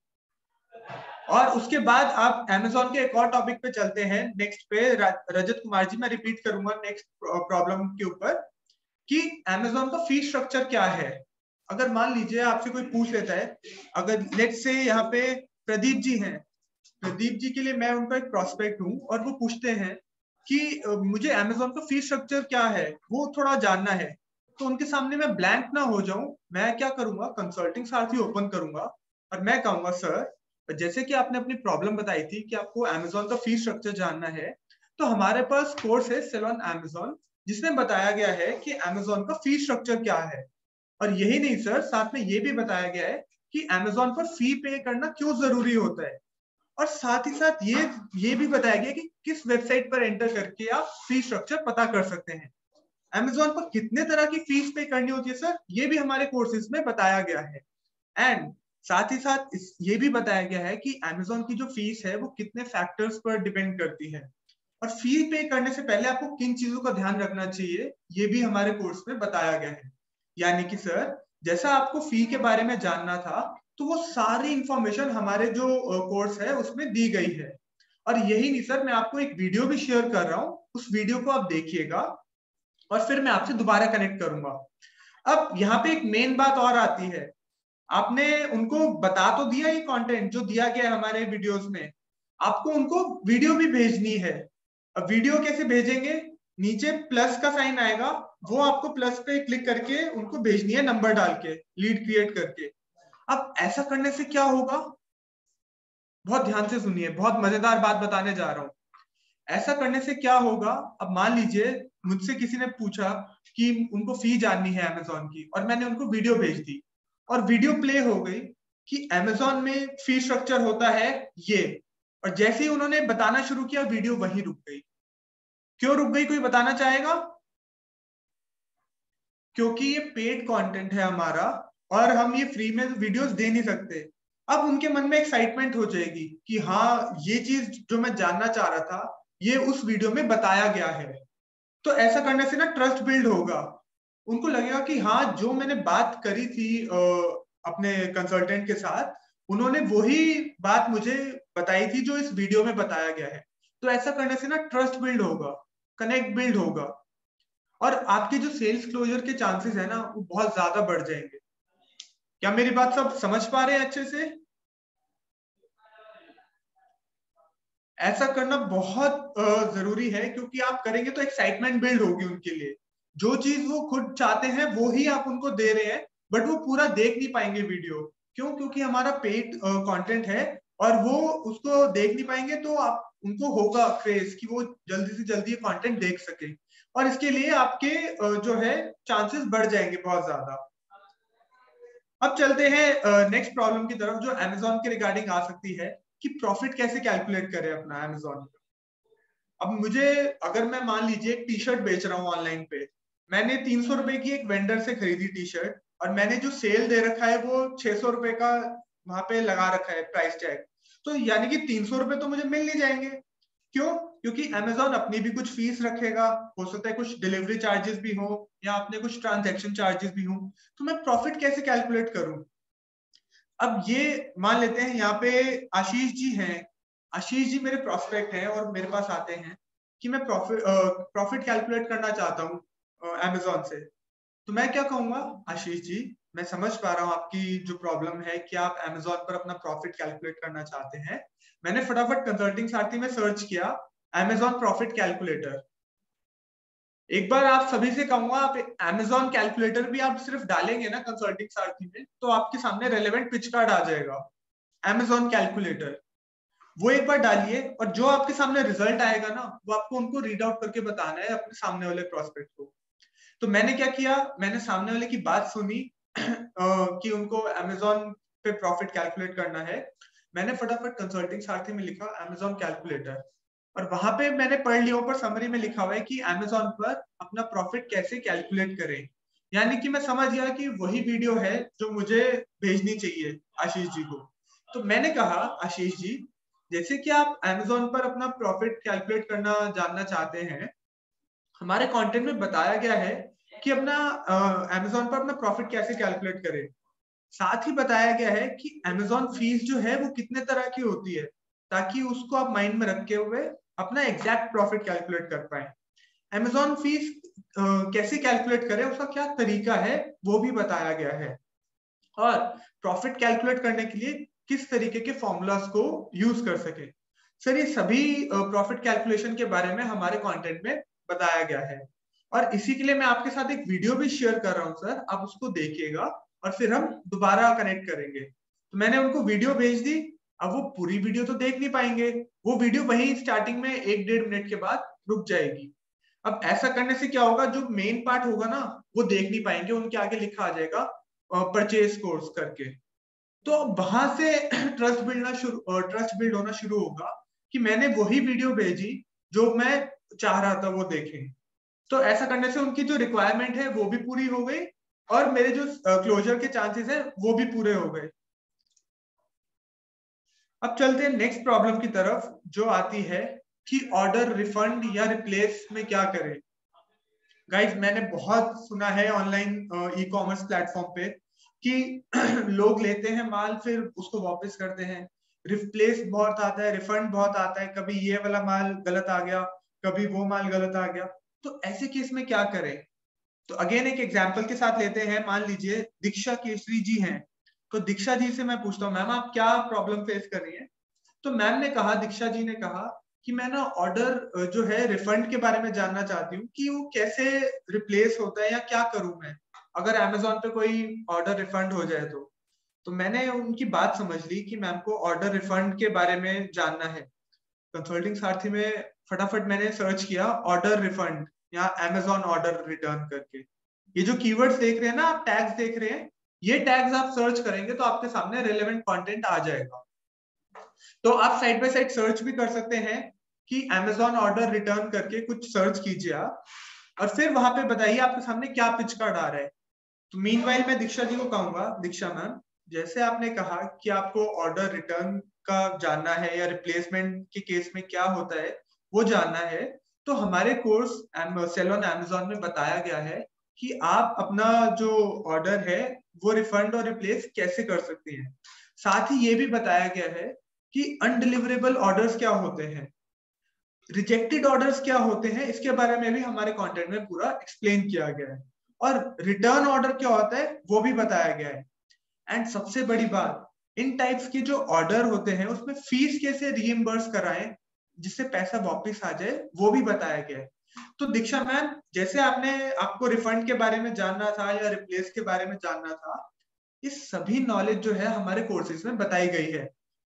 और उसके बाद आप अमेजोन के एक और टॉपिक पे चलते हैं, नेक्स्ट पे। रजत कुमार जी, मैं रिपीट करूंगा नेक्स्ट प्रॉब्लम के ऊपर, कि अमेजोन का फी स्ट्रक्चर क्या है। अगर मान लीजिए आपसे कोई पूछ लेता है, अगर लेट्स से यहाँ पे प्रदीप जी हैं, प्रदीप जी के लिए मैं उनका एक प्रोस्पेक्ट हूँ, और वो पूछते हैं कि मुझे अमेजोन का फी स्ट्रक्चर क्या है वो थोड़ा जानना है। तो उनके सामने मैं ब्लैंक ना हो जाऊं, मैं क्या करूंगा, कंसल्टिंग सारथी ओपन करूंगा, और मैं कहूंगा सर, जैसे कि आपने अपनी प्रॉब्लम बताई थी कि आपको अमेजोन का फी स्ट्रक्चर जानना है, तो हमारे पास कोर्स है सेल ऑन अमेजोन, जिसमें बताया गया है कि अमेजोन का फी स्ट्रक्चर क्या है। और यही नहीं सर, साथ में ये भी बताया गया है कि अमेजोन पर फी पे करना क्यों जरूरी होता है। और साथ ही साथ ये भी बताया गया कि किस वेबसाइट पर एंटर करके आप फी स्ट्रक्चर पता कर सकते हैं। अमेजोन पर कितने तरह की फीस पे करनी होती है सर, ये भी हमारे कोर्सेज में बताया गया है। एंड साथ ही साथ ये भी बताया गया है कि अमेजोन की जो फीस है वो कितने फैक्टर्स पर डिपेंड करती है, और फी पे करने से पहले आपको किन चीजों का ध्यान रखना चाहिए, ये भी हमारे कोर्स में बताया गया है। यानी कि सर, जैसा आपको फी के बारे में जानना था, तो वो सारी इंफॉर्मेशन हमारे जो कोर्स है उसमें दी गई है। और यही नहीं सर, मैं आपको एक वीडियो भी शेयर कर रहा हूँ, उस वीडियो को आप देखिएगा, और फिर मैं आपसे दोबारा कनेक्ट करूंगा। अब यहाँ पे एक मेन बात और आती है, आपने उनको बता तो दिया ये कंटेंट जो दिया गया है हमारे वीडियोस में, आपको उनको वीडियो भी भेजनी है। अब वीडियो कैसे भेजेंगे, नीचे प्लस का साइन आएगा, वो आपको प्लस पे क्लिक करके उनको भेजनी है, नंबर डाल के, लीड क्रिएट करके। अब ऐसा करने से क्या होगा, बहुत ध्यान से सुनिए, बहुत मजेदार बात बताने जा रहा हूं। ऐसा करने से क्या होगा, अब मान लीजिए मुझसे किसी ने पूछा कि उनको फी जाननी है अमेजोन की, और मैंने उनको वीडियो भेज दी, और वीडियो प्ले हो गई कि अमेजोन में फी स्ट्रक्चर होता है ये, और जैसे ही उन्होंने बताना शुरू किया वीडियो वहीं रुक गई। क्यों रुक गई, कोई बताना चाहेगा? क्योंकि ये पेड कंटेंट है हमारा, और हम ये फ्री में वीडियोस दे नहीं सकते। अब उनके मन में एक्साइटमेंट हो जाएगी कि हाँ ये चीज जो मैं जानना चाह रहा था ये उस वीडियो में बताया गया है। तो ऐसा करने से ना ट्रस्ट बिल्ड होगा, उनको लगेगा कि हाँ जो मैंने बात करी थी अपने कंसल्टेंट के साथ, उन्होंने वही बात मुझे बताई थी जो इस वीडियो में बताया गया है। तो ऐसा करने से ना ट्रस्ट बिल्ड होगा, कनेक्ट बिल्ड होगा, और आपके जो सेल्स क्लोजर के चांसेस है ना वो बहुत ज्यादा बढ़ जाएंगे। क्या मेरी बात सब समझ पा रहे हैं अच्छे से? ऐसा करना बहुत जरूरी है, क्योंकि आप करेंगे तो एक्साइटमेंट बिल्ड होगी उनके लिए। जो चीज वो खुद चाहते हैं वो ही आप उनको दे रहे हैं, बट वो पूरा देख नहीं पाएंगे वीडियो। क्यों? क्योंकि हमारा पेड कंटेंट है और वो उसको देख नहीं पाएंगे, तो आप उनको होगा क्रेज कि वो जल्दी से जल्दी ये कंटेंट देख सके, और इसके लिए आपके जो है चांसेस बढ़ जाएंगे बहुत ज्यादा। अब चलते हैं नेक्स्ट प्रॉब्लम की तरफ, जो अमेजोन के रिगार्डिंग आ सकती है कि प्रॉफिट कैसे कैलकुलेट करें अपना अमेजोन। अब मुझे, अगर मैं मान लीजिए एक टी शर्ट बेच रहा हूँ ऑनलाइन पे, मैंने 300 रुपए की एक वेंडर से खरीदी टी शर्ट, और मैंने जो सेल दे रखा है वो 600 रुपए का वहां पे लगा रखा है प्राइस टैग। तो यानी कि 300 रुपए तो मुझे मिल नहीं जाएंगे। क्यों? क्योंकि अमेजोन अपनी भी कुछ फीस रखेगा, हो सकता है कुछ डिलीवरी चार्जेस भी हो, या अपने कुछ ट्रांजेक्शन चार्जेस भी हो। तो मैं प्रॉफिट कैसे कैलकुलेट करूं? अब ये मान लेते हैं यहाँ पे आशीष जी हैं, आशीष जी मेरे प्रोस्पेक्ट हैं और मेरे पास आते हैं कि मैं प्रॉफिट कैलकुलेट करना चाहता हूँ अमेजोन से। तो मैं क्या कहूंगा, आशीष जी मैं समझ पा रहा हूँ आपकी जो प्रॉब्लम है कि आप अमेजोन पर अपना प्रॉफिट कैलकुलेट करना चाहते हैं। मैंने फटाफट कंसल्टिंग सारथी में सर्च किया अमेजोन प्रॉफिट कैलकुलेटर। एक बार आप सभी से कहूंगा, आप अमेजोन कैलकुलेटर भी आप सिर्फ डालेंगे ना कंसल्टिंग सारथी में, तो आपके सामने रेलेवेंट पिच कार्ड आ जाएगा अमेजोन कैलकुलेटर। वो एक बार डालिए, और जो आपके सामने रिजल्ट आएगा ना वो आपको उनको रीड आउट करके बताना है अपने सामने वाले प्रोस्पेक्ट को। तो मैंने क्या किया, मैंने सामने वाले की बात सुनी कि उनको अमेजोन पे प्रॉफिट कैलकुलेट करना है। मैंने फटाफट कंसल्टिंग सारथी में लिखा अमेजोन कैलकुलेटर, और वहां पे मैंने पढ़ लिया, ऊपर समरी में लिखा हुआ है कि अमेजोन पर अपना प्रॉफिट कैसे कैलकुलेट करें। यानी कि मैं समझ गया कि वही वीडियो है जो मुझे भेजनी चाहिए आशीष जी को। तो मैंने कहा, आशीष जी जैसे कि आप अमेजोन पर अपना प्रॉफिट कैलकुलेट करना जानना चाहते हैं, हमारे कंटेंट में बताया गया है कि अपना अमेजोन पर अपना प्रॉफिट कैसे कैलकुलेट करें। साथ ही बताया गया है कि अमेजोन फीस जो है वो कितने तरह की होती है, ताकि उसको आप माइंड में रखे हुए अपना एग्जैक्ट प्रॉफिट कैलकुलेट कर पाए। अमेजोन फीस कैसे कैलकुलेट करें, उसका क्या तरीका है वो भी बताया गया है, और प्रॉफिट कैलकुलेट करने के लिए किस तरीके के फॉर्मूलाज को यूज कर सके। सर ये सभी प्रॉफिट कैलकुलेशन के बारे में हमारे कंटेंट में बताया गया है, और इसी के लिए मैं आपके साथ एक वीडियो भी शेयर कर रहा हूँ सर, आप उसको देखिएगा और फिर हम दोबारा कनेक्ट करेंगे। तो मैंने उनको वीडियो भेज दी। अब वो पूरी वीडियो तो देख नहीं पाएंगे, वो वीडियो वही स्टार्टिंग में 1-1.5 मिनट के बाद रुक जाएगी। अब ऐसा करने से क्या होगा, जो मेन पार्ट होगा ना वो देख नहीं पाएंगे, उनके आगे लिखा आ जाएगा परचेज कोर्स करके। तो वहां से ट्रस्ट बिल्ड होना शुरू होगा कि मैंने वही वीडियो भेजी जो मैं चाह रहा था वो देखें। तो ऐसा करने से उनकी जो रिक्वायरमेंट है वो भी पूरी हो गई, और मेरे जो क्लोजर के चांसेस है वो भी पूरे हो गए। अब चलते हैं नेक्स्ट प्रॉब्लम की तरफ, जो आती है कि ऑर्डर रिफंड या रिप्लेस में क्या करें। गाइज मैंने बहुत सुना है ऑनलाइन ई कॉमर्स प्लेटफॉर्म पे कि लोग लेते हैं माल फिर उसको वापस करते हैं, रिप्लेस बहुत आता है, रिफंड बहुत आता है, कभी ये वाला माल गलत आ गया, कभी वो माल गलत आ गया। तो ऐसे केस में क्या करें? तो अगेन एक एग्जांपल के साथ लेते हैं, मान लीजिए दीक्षा केसरी जी हैं। तो दीक्षा जी से मैं पूछता हूँ, मैम आप क्या प्रॉब्लम फेस कर रही हैं? तो मैम ने कहा, दीक्षा जी ने कहा कि मैं ना ऑर्डर जो है रिफंड के बारे में जानना चाहती हूँ कि वो कैसे रिप्लेस होता है, या क्या करूं मैं अगर अमेजोन पे कोई ऑर्डर रिफंड हो जाए। तो मैंने उनकी बात समझ ली कि मैम को ऑर्डर रिफंड के बारे में जानना है। कंसल्टिंग सारथी में फटाफट मैंने सर्च किया ऑर्डर रिफंड या अमेजोन ऑर्डर रिटर्न करके। ये जो कीवर्ड्स देख रहे हैं ना, आप टैग्स देख रहे हैं, ये टैग्स आप सर्च करेंगे तो आपके सामने रेलेवेंट कंटेंट आ जाएगा। तो आप साइड बाय साइड सर्च भी कर सकते हैं कि अमेजोन ऑर्डर रिटर्न करके कुछ सर्च कीजिए आप, और फिर वहां पे बताइए आपके सामने क्या पिच कार्ड आ रहा है। तो मीनवाइल मैं दीक्षा जी को कहूंगा, दीक्षा मैम जैसे आपने कहा कि आपको ऑर्डर रिटर्न का जानना है या रिप्लेसमेंट के केस में क्या होता है वो जानना है, तो हमारे कोर्स सेल ऑन अमेज़न में बताया गया है कि आप अपना जो ऑर्डर है वो रिफंड और रिप्लेस कैसे कर सकते हैं। साथ ही ये भी बताया गया है कि अनडिलीवरेबल ऑर्डर्स क्या होते हैं, रिजेक्टेड ऑर्डर्स क्या होते हैं, इसके बारे में भी हमारे कंटेंट में पूरा एक्सप्लेन किया गया है, और रिटर्न ऑर्डर क्या होता है वो भी बताया गया है। एंड सबसे बड़ी बात, इन टाइप्स के जो ऑर्डर होते हैं उसमें फीस कैसे रीइंबर्स कराएं जिससे पैसा वापस आ जाए वो भी बताया गया है। तो दीक्षा मैम, जैसे आपको रिफंड के बारे में जानना था या रिप्लेस के बारे में जानना था, इस सभी नॉलेज जो है हमारे कोर्सेज में बताई गई है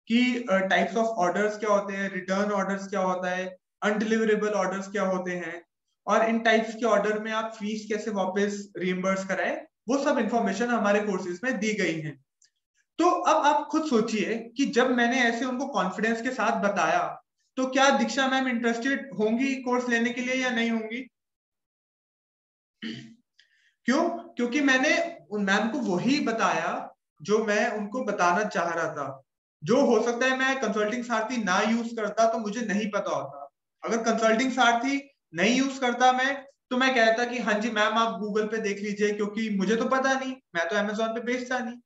कि टाइप्स ऑफ ऑर्डर्स क्या होते हैं, रिटर्न ऑर्डर्स क्या होता है, अनडिलीवरेबल ऑर्डर्स क्या होते हैं, और इन टाइप्स के ऑर्डर में आप फीस कैसे वापस रीइंबर्स कराएं, वो सब इंफॉर्मेशन हमारे कोर्सेज में दी गई है। तो अब आप खुद सोचिए कि जब मैंने ऐसे उनको कॉन्फिडेंस के साथ बताया, तो क्या दीक्षा मैम इंटरेस्टेड होंगी कोर्स लेने के लिए या नहीं होंगी? क्यों? क्योंकि मैंने उन मैम को वही बताया जो मैं उनको बताना चाह रहा था। जो हो सकता है मैं कंसल्टिंग सारथी ना यूज करता तो मुझे नहीं पता होता। अगर कंसल्टिंग सारथी नहीं यूज करता मैं, तो मैं कहता कि हाँ जी मैम आप गूगल पे देख लीजिए, क्योंकि मुझे तो पता नहीं, मैं तो अमेज़न पे बेचता नहीं।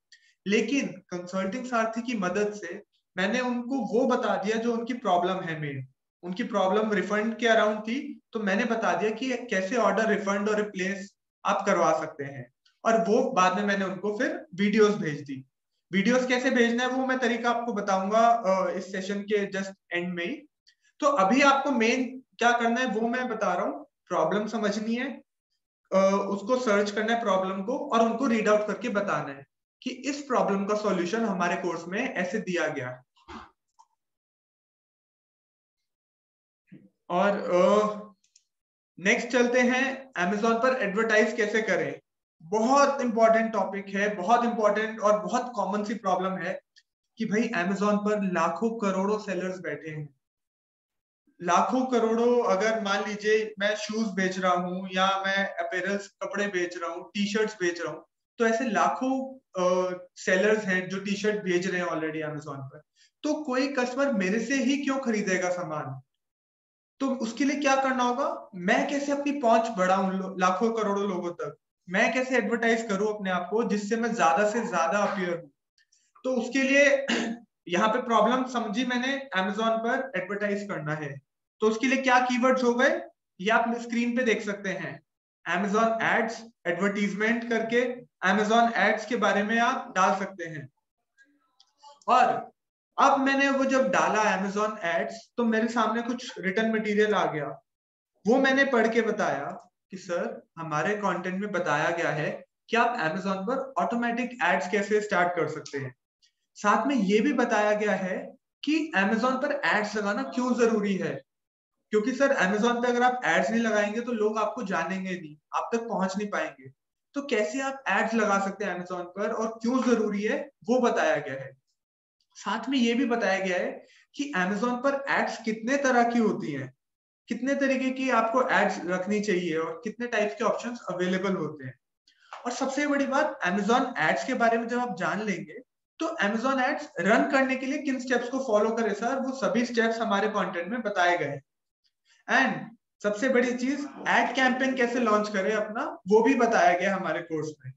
लेकिन कंसल्टिंग सारथी की मदद से मैंने उनको वो बता दिया जो उनकी प्रॉब्लम है मेन। उनकी प्रॉब्लम रिफंड के अराउंड थी, तो मैंने बता दिया कि कैसे ऑर्डर रिफंड और रिप्लेस आप करवा सकते हैं, और वो बाद में मैंने उनको फिर वीडियोस भेज दी। वीडियोस कैसे भेजना है वो मैं तरीका आपको बताऊंगा इस सेशन के जस्ट एंड में ही। तो अभी आपको मेन क्या करना है वो मैं बता रहा हूँ। प्रॉब्लम समझनी है, उसको सर्च करना है प्रॉब्लम को, और उनको रीड आउट करके बताना है कि इस प्रॉब्लम का सॉल्यूशन हमारे कोर्स में ऐसे दिया गया है। और नेक्स्ट चलते हैं, अमेज़न पर एडवर्टाइज कैसे करें। बहुत इंपॉर्टेंट टॉपिक है, बहुत इंपॉर्टेंट और बहुत कॉमन सी प्रॉब्लम है कि भाई अमेज़न पर लाखों करोड़ों सेलर्स बैठे हैं। लाखों करोड़ों, अगर मान लीजिए मैं शूज बेच रहा हूँ या मैं अपैरल्स कपड़े बेच रहा हूँ, टी शर्ट्स बेच रहा हूँ, तो ऐसे लाखों सेलर्स हैं जो टी शर्ट भेज रहे हैं ऑलरेडी अमेज़न पर। तो कोई कस्टमर मेरे से ही क्यों खरीदेगा सामान? तो उसके लिए क्या करना होगा, मैं कैसे अपनी पहुंच बढ़ाऊं लाखों करोड़ों लोगों तक, मैं कैसे एडवर्टाइज करूं अपने आप को जिससे मैं ज्यादा से ज्यादा अपीयर हूं। तो उसके लिए यहाँ पे प्रॉब्लम समझी मैंने, अमेज़न पर एडवर्टाइज करना है। तो उसके लिए क्या कीवर्ड्स हो गए, ये आप स्क्रीन पे देख सकते हैं। अमेज़न एड्स, एडवर्टीजमेंट करके अमेज़न एड्स के बारे में आप डाल सकते हैं। और अब मैंने वो जब डाला अमेज़न एड्स, तो मेरे सामने कुछ रिटर्न मटेरियल आ गया। वो मैंने पढ़ के बताया कि सर हमारे कंटेंट में बताया गया है कि आप अमेज़न पर ऑटोमेटिक एड्स कैसे स्टार्ट कर सकते हैं। साथ में ये भी बताया गया है कि अमेज़न पर एड्स लगाना क्यों जरूरी है, क्योंकि सर अमेज़न पे अगर आप एड्स नहीं लगाएंगे तो लोग आपको जानेंगे नहीं, आप तक पहुंच नहीं पाएंगे। तो कैसे आप एड्स लगा सकते हैं अमेज़न पर और क्यों जरूरी है वो बताया गया है। साथ में ये भी बताया गया है कि अमेज़न पर एड्स कितने तरह की होती हैं, कितने तरीके की आपको एड्स रखनी चाहिए और कितने टाइप के ऑप्शंस अवेलेबल होते हैं। और सबसे बड़ी बात, अमेज़न एड्स के बारे में जब आप जान लेंगे तो अमेज़न एड्स रन करने के लिए किन स्टेप्स को फॉलो करें सर, वो सभी स्टेप्स हमारे कंटेंट में बताए गए। एंड सबसे बड़ी चीज, एड कैंपेन कैसे लॉन्च करें अपना, वो भी बताया गया हमारे कोर्स में।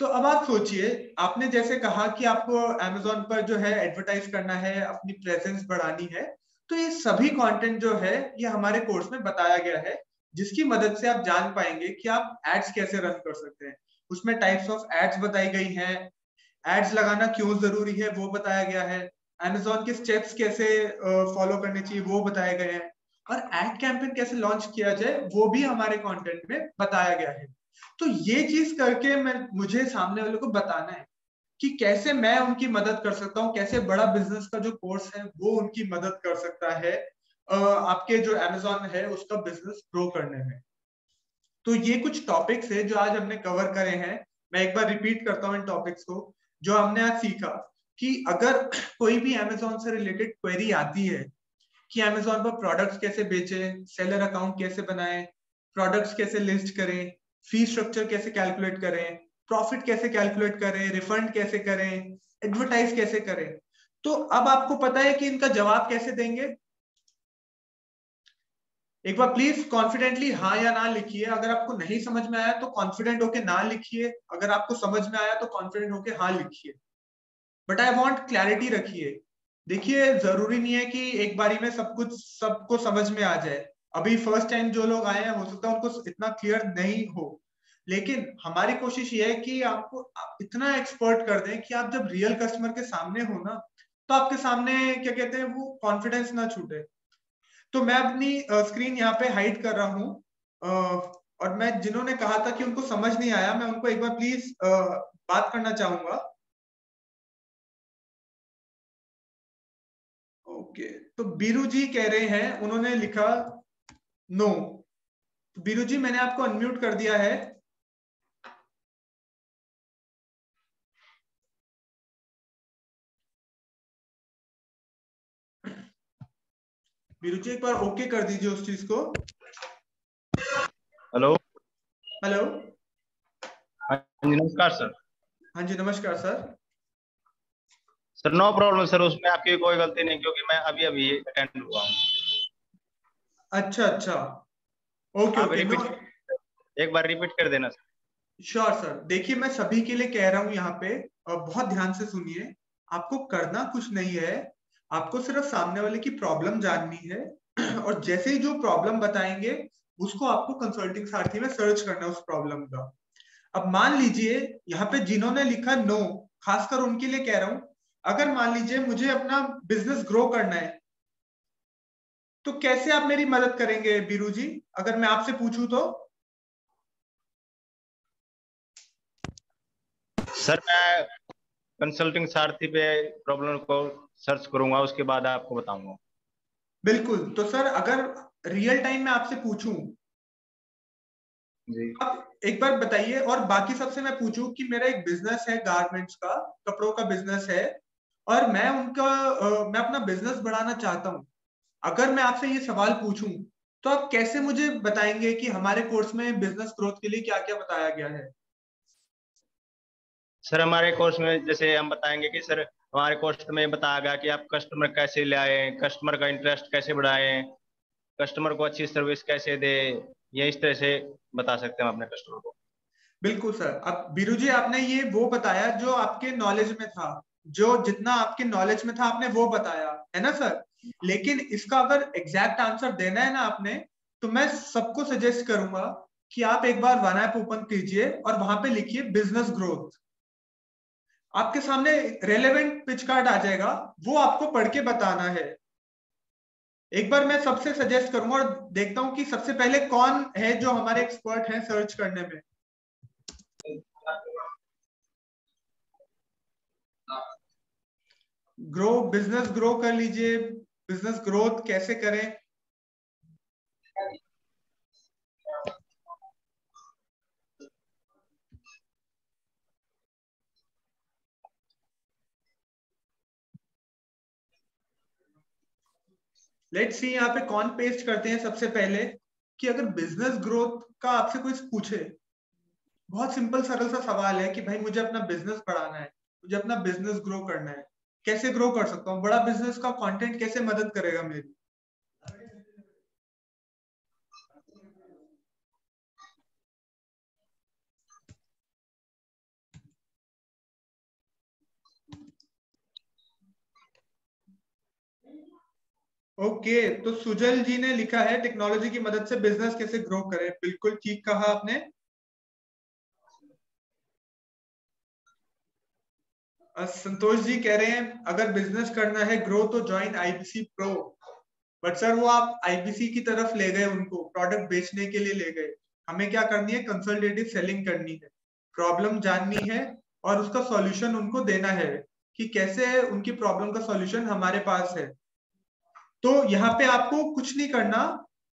तो अब आप सोचिए, आपने जैसे कहा कि आपको अमेज़न पर जो है एडवर्टाइज करना है, अपनी प्रेजेंस बढ़ानी है, तो ये सभी कंटेंट जो है ये हमारे कोर्स में बताया गया है, जिसकी मदद से आप जान पाएंगे कि आप एड्स कैसे रन कर सकते हैं। उसमें टाइप्स ऑफ एड्स बताई गई हैं, एड्स लगाना क्यों जरूरी है वो बताया गया है, अमेज़न के स्टेप्स कैसे फॉलो करने चाहिए वो बताए गए हैं, और एड कैंपेन कैसे लॉन्च किया जाए वो भी हमारे कंटेंट में बताया गया है। तो ये चीज करके मुझे सामने वालों को बताना है कि कैसे मैं उनकी मदद कर सकता हूँ, कैसे बड़ा बिजनेस का जो कोर्स है वो उनकी मदद कर सकता है आपके जो अमेज़न है उसका बिजनेस ग्रो करने में। तो ये कुछ टॉपिक्स है जो आज हमने कवर करे हैं। मैं एक बार रिपीट करता हूँ इन टॉपिक्स को जो हमने आज सीखा, कि अगर कोई भी अमेज़न से रिलेटेड क्वेरी आती है कि अमेज़न पर प्रोडक्ट्स कैसे बेचें, सेलर अकाउंट कैसे बनाएं, प्रोडक्ट्स कैसे लिस्ट करें, फी स्ट्रक्चर कैसे कैलकुलेट करें, प्रॉफिट कैसे कैलकुलेट करें, रिफंड कैसे करें, एडवर्टाइज कैसे करें। तो अब आपको पता है कि इनका जवाब कैसे देंगे। एक बार प्लीज कॉन्फिडेंटली हाँ या ना लिखिए। अगर आपको नहीं समझ में आया तो कॉन्फिडेंट होके ना लिखिए, अगर आपको समझ में आया तो कॉन्फिडेंट होके हाँ लिखिए। बट आई वांट क्लैरिटी रखिए। देखिए जरूरी नहीं है कि एक बारी में सब कुछ सबको समझ में आ जाए। अभी फर्स्ट टाइम जो लोग आए हैं हो सकता है उनको इतना क्लियर नहीं हो, लेकिन हमारी कोशिश ये है कि आपको इतना एक्सपर्ट कर दें कि आप जब रियल कस्टमर के सामने हो ना, तो आपके सामने क्या कहते हैं वो कॉन्फिडेंस ना छूटे। तो मैं अपनी स्क्रीन यहाँ पे हाइड कर रहा हूँ, और मैं जिन्होंने कहा था कि उनको समझ नहीं आया, मैं उनको एक बार प्लीज बात करना चाहूंगा। ओके, तो बीरू जी कह रहे हैं, उन्होंने लिखा नो। बीरू जी मैंने आपको अनम्यूट कर दिया है। बीरू जी एक बार ओके कर दीजिए उस चीज को। हेलो। हेलो। हाँ जी नमस्कार सर। हाँ जी नमस्कार sir. Sir no problem sir, उसमें आपकी कोई गलती नहीं क्योंकि मैं अभी अभी अटेंड हुआ हूँ। अच्छा अच्छा, ओके आप ओके, नो, एक बार रिपीट कर देना सर। Sure sir. देखिए मैं सभी के लिए कह रहा हूँ यहाँ पे, और बहुत ध्यान से सुनिए। आपको करना कुछ नहीं है, आपको सिर्फ सामने वाले की प्रॉब्लम जाननी है, और जैसे ही जो प्रॉब्लम बताएंगे उसको आपको कंसल्टिंग सारथी में सर्च करना है उस प्रॉब्लम का। अब मान लीजिए यहाँ पे जिन्होंने लिखा नो, खासकर उनके लिए कह रहा हूं, अगर मान लीजिए मुझे अपना बिजनेस ग्रो करना है, तो कैसे आप मेरी मदद करेंगे बीरू जी, अगर मैं आपसे पूछूं तो। सर मैं कंसल्टिंग सारथी पे प्रॉब्लम को सर्च करूंगा, उसके बाद आपको बताऊंगा। बिल्कुल। तो सर अगर रियल टाइम में आपसे पूछूं, जी आप एक बार बताइए, और बाकी सबसे मैं पूछूं कि मेरा एक बिजनेस है गारमेंट्स का, कपड़ों का बिजनेस है, और मैं मैं अपना बिजनेस बढ़ाना चाहता हूं। अगर मैं आपसे ये सवाल पूछूं तो आप कैसे मुझे बताएंगे कि हमारे कोर्स में बिजनेस ग्रोथ के लिए क्या क्या बताया गया है। सर, हमारे कोर्स में जैसे हम बताएंगे कि सर हमारे कोर्स में बताया गया कि आप कस्टमर कैसे ले आए, कस्टमर का इंटरेस्ट कैसे बढ़ाएं, कस्टमर को अच्छी सर्विस कैसे दे, ये इस तरह से बता सकते हैं हम अपने कस्टमर को। बिल्कुल सर। अब बीरू जी आपने ये वो बताया जो आपके नॉलेज में था, जो जितना आपके नॉलेज में था आपने वो बताया है ना सर। लेकिन इसका अगर एग्जैक्ट आंसर देना है ना आपने, तो मैं सबको सजेस्ट करूंगा कि आप एक बार वन ऐप ओपन कीजिए और वहां पे लिखिए बिजनेस ग्रोथ। आपके सामने रेलेवेंट पिच कार्ड आ जाएगा, वो आपको पढ़ के बताना है। एक बार मैं सबसे सजेस्ट करूंगा, और देखता हूं कि सबसे पहले कौन है जो हमारे एक्सपर्ट हैं सर्च करने में। बिजनेस ग्रो कर लीजिए, बिजनेस ग्रोथ कैसे करें। लेट्स सी यहाँ पे कौन पेस्ट करते हैं सबसे पहले, कि अगर बिजनेस ग्रोथ का आपसे कोई पूछे, बहुत सिंपल सरल सा सवाल है कि भाई मुझे अपना बिजनेस बढ़ाना है, मुझे अपना बिजनेस ग्रो करना है, कैसे ग्रो कर सकता हूँ, बड़ा बिजनेस का कंटेंट कैसे मदद करेगा मेरी। ओके, तो सुजल जी ने लिखा है टेक्नोलॉजी की मदद से बिजनेस कैसे ग्रो करें। बिल्कुल ठीक कहा आपने। संतोष जी कह रहे हैं अगर बिजनेस करना है ग्रो तो join IBC pro. But sir वो आप आईबीसी की तरफ ले गए, उनको प्रोडक्ट बेचने के लिए ले गए। हमें क्या करनी है, कंसल्टेटिव सेलिंग करनी है, प्रॉब्लम जाननी है और उसका सॉल्यूशन उनको देना है कि कैसे उनकी प्रॉब्लम का सॉल्यूशन हमारे पास है। तो यहाँ पे आपको कुछ नहीं करना,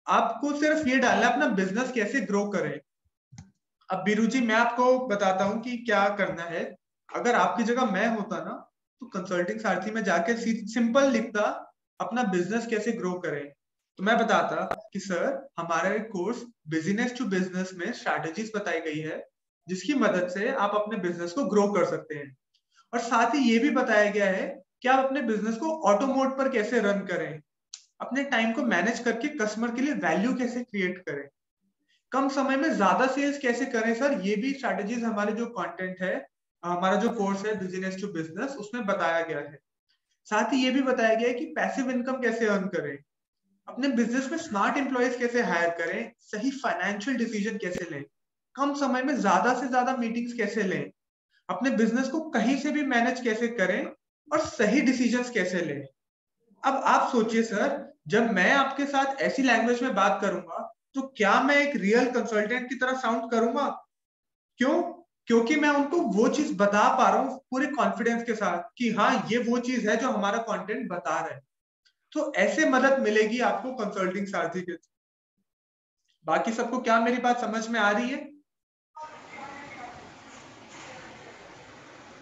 आपको सिर्फ ये डालना अपना बिजनेस कैसे ग्रो करें। अब बीरू जी मैं आपको बताता हूँ कि क्या करना है। अगर आपकी जगह मैं होता ना, तो कंसल्टिंग सारथी में जाके सिंपल लिखता अपना बिजनेस कैसे ग्रो करें। तो मैं बताता कि सर हमारा कोर्स बिजनेस टू बिजनेस में स्ट्रैटेजीज बताई गई है जिसकी मदद से आप अपने बिजनेस को ग्रो कर सकते हैं। और साथ ही ये भी बताया गया है कि आप अपने बिजनेस को ऑटो मोड पर कैसे रन करें, अपने टाइम को मैनेज करके कस्टमर के लिए वैल्यू कैसे क्रिएट करें, कम समय में ज्यादा सेल्स कैसे करें सर, ये भी स्ट्रेटेजीज हमारे जो कंटेंट है, हमारा जो कोर्स है बिजनेस टू बिजनेस, उसमें बताया गया है। साथ ही ये भी बताया गया है कि पैसिव इनकम कैसे अर्न करें, अपने बिजनेस में स्मार्ट एम्प्लॉयज कैसे हायर करें, सही फाइनेंशियल डिसीजन कैसे लें, कम समय में ज्यादा से ज्यादा मीटिंग्स कैसे लें, अपने बिजनेस को कहीं से भी मैनेज कैसे करें और सही डिसीजंस कैसे लें। अब आप सोचिए सर, जब मैं आपके साथ ऐसी लैंग्वेज में बात करूंगा तो क्या मैं एक रियल कंसल्टेंट की तरह साउंड करूंगा? क्यों? क्योंकि मैं उनको वो चीज बता पा रहा हूँ पूरे कॉन्फिडेंस के साथ कि हाँ ये वो चीज है जो हमारा कंटेंट बता रहा है। तो ऐसे मदद मिलेगी आपको कंसल्टिंग सारथी के थ्रू। बाकी सबको क्या मेरी बात समझ में आ रही है?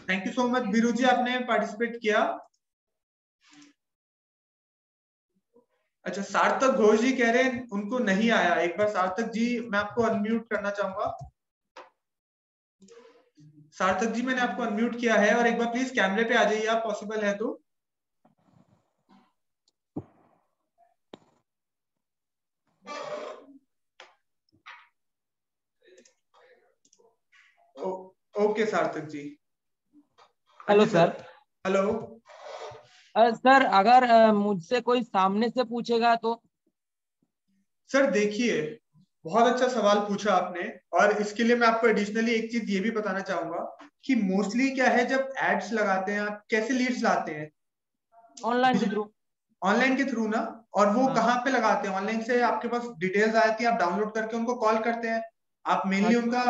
Thank you so much Biru ji, आपने पार्टिसिपेट किया। अच्छा, सार्थक घोष जी कह रहे हैं उनको नहीं आया। एक बार सार्थक जी मैं आपको अनम्यूट करना चाहूंगा। सार्थक जी मैंने आपको अनम्यूट किया है, और एक बार प्लीज कैमरे पे आ जाइए आप, पॉसिबल है तो। Okay Sarthak ji. Hello sir. Hello sir, अगर मुझसे कोई सामने से पूछेगा तो? सर देखिए, बहुत अच्छा सवाल पूछा आपने, और इसके लिए मैं आपको एडिशनली एक चीज ये भी बताना चाहूंगा कि मोस्टली क्या है, जब एड्स लगाते हैं आप कैसे लीड्स लाते हैं? ऑनलाइन के थ्रू। ऑनलाइन के थ्रू ना। और वो हाँ। कहाँ पे लगाते हैं? ऑनलाइन से आपके पास डिटेल्स आती है, आप डाउनलोड करके उनको कॉल करते हैं, आप मेनली हाँ। उनका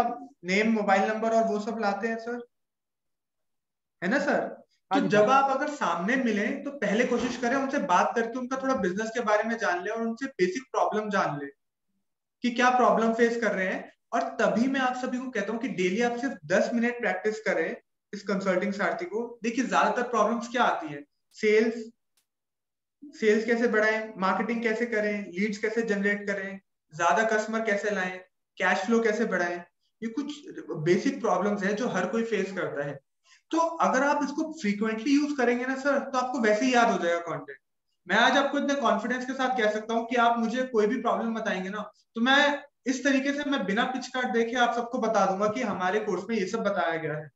नेम, मोबाइल नंबर और वो सब लाते हैं सर, है ना सर? तो हाँ जी जब सर। आप अगर सामने मिले तो पहले कोशिश करें उनसे बात करके उनका थोड़ा बिजनेस के बारे में जान ले और उनसे बेसिक प्रॉब्लम जान ले कि क्या प्रॉब्लम फेस कर रहे हैं। और तभी मैं आप सभी को कहता हूँ कि डेली आप सिर्फ 10 मिनट प्रैक्टिस करें इस कंसल्टिंग सारथी को। देखिए ज्यादातर प्रॉब्लम्स क्या आती है? सेल्स सेल्स कैसे बढ़ाएं, मार्केटिंग कैसे करें, लीड्स कैसे जनरेट करें, ज्यादा कस्टमर कैसे लाएं, कैश फ्लो कैसे बढ़ाएं। ये कुछ बेसिक प्रॉब्लम्स है जो हर कोई फेस करता है। तो अगर आप इसको फ्रीक्वेंटली यूज करेंगे ना सर, तो आपको वैसे ही याद हो जाएगा कंटेंट। मैं आज आपको इतने कॉन्फिडेंस के साथ कह सकता हूँ कि आप मुझे कोई भी प्रॉब्लम बताएंगे ना, तो मैं इस तरीके से मैं बिना पिच कार्ड देखे आप सबको बता दूंगा कि हमारे कोर्स में ये सब बताया गया है।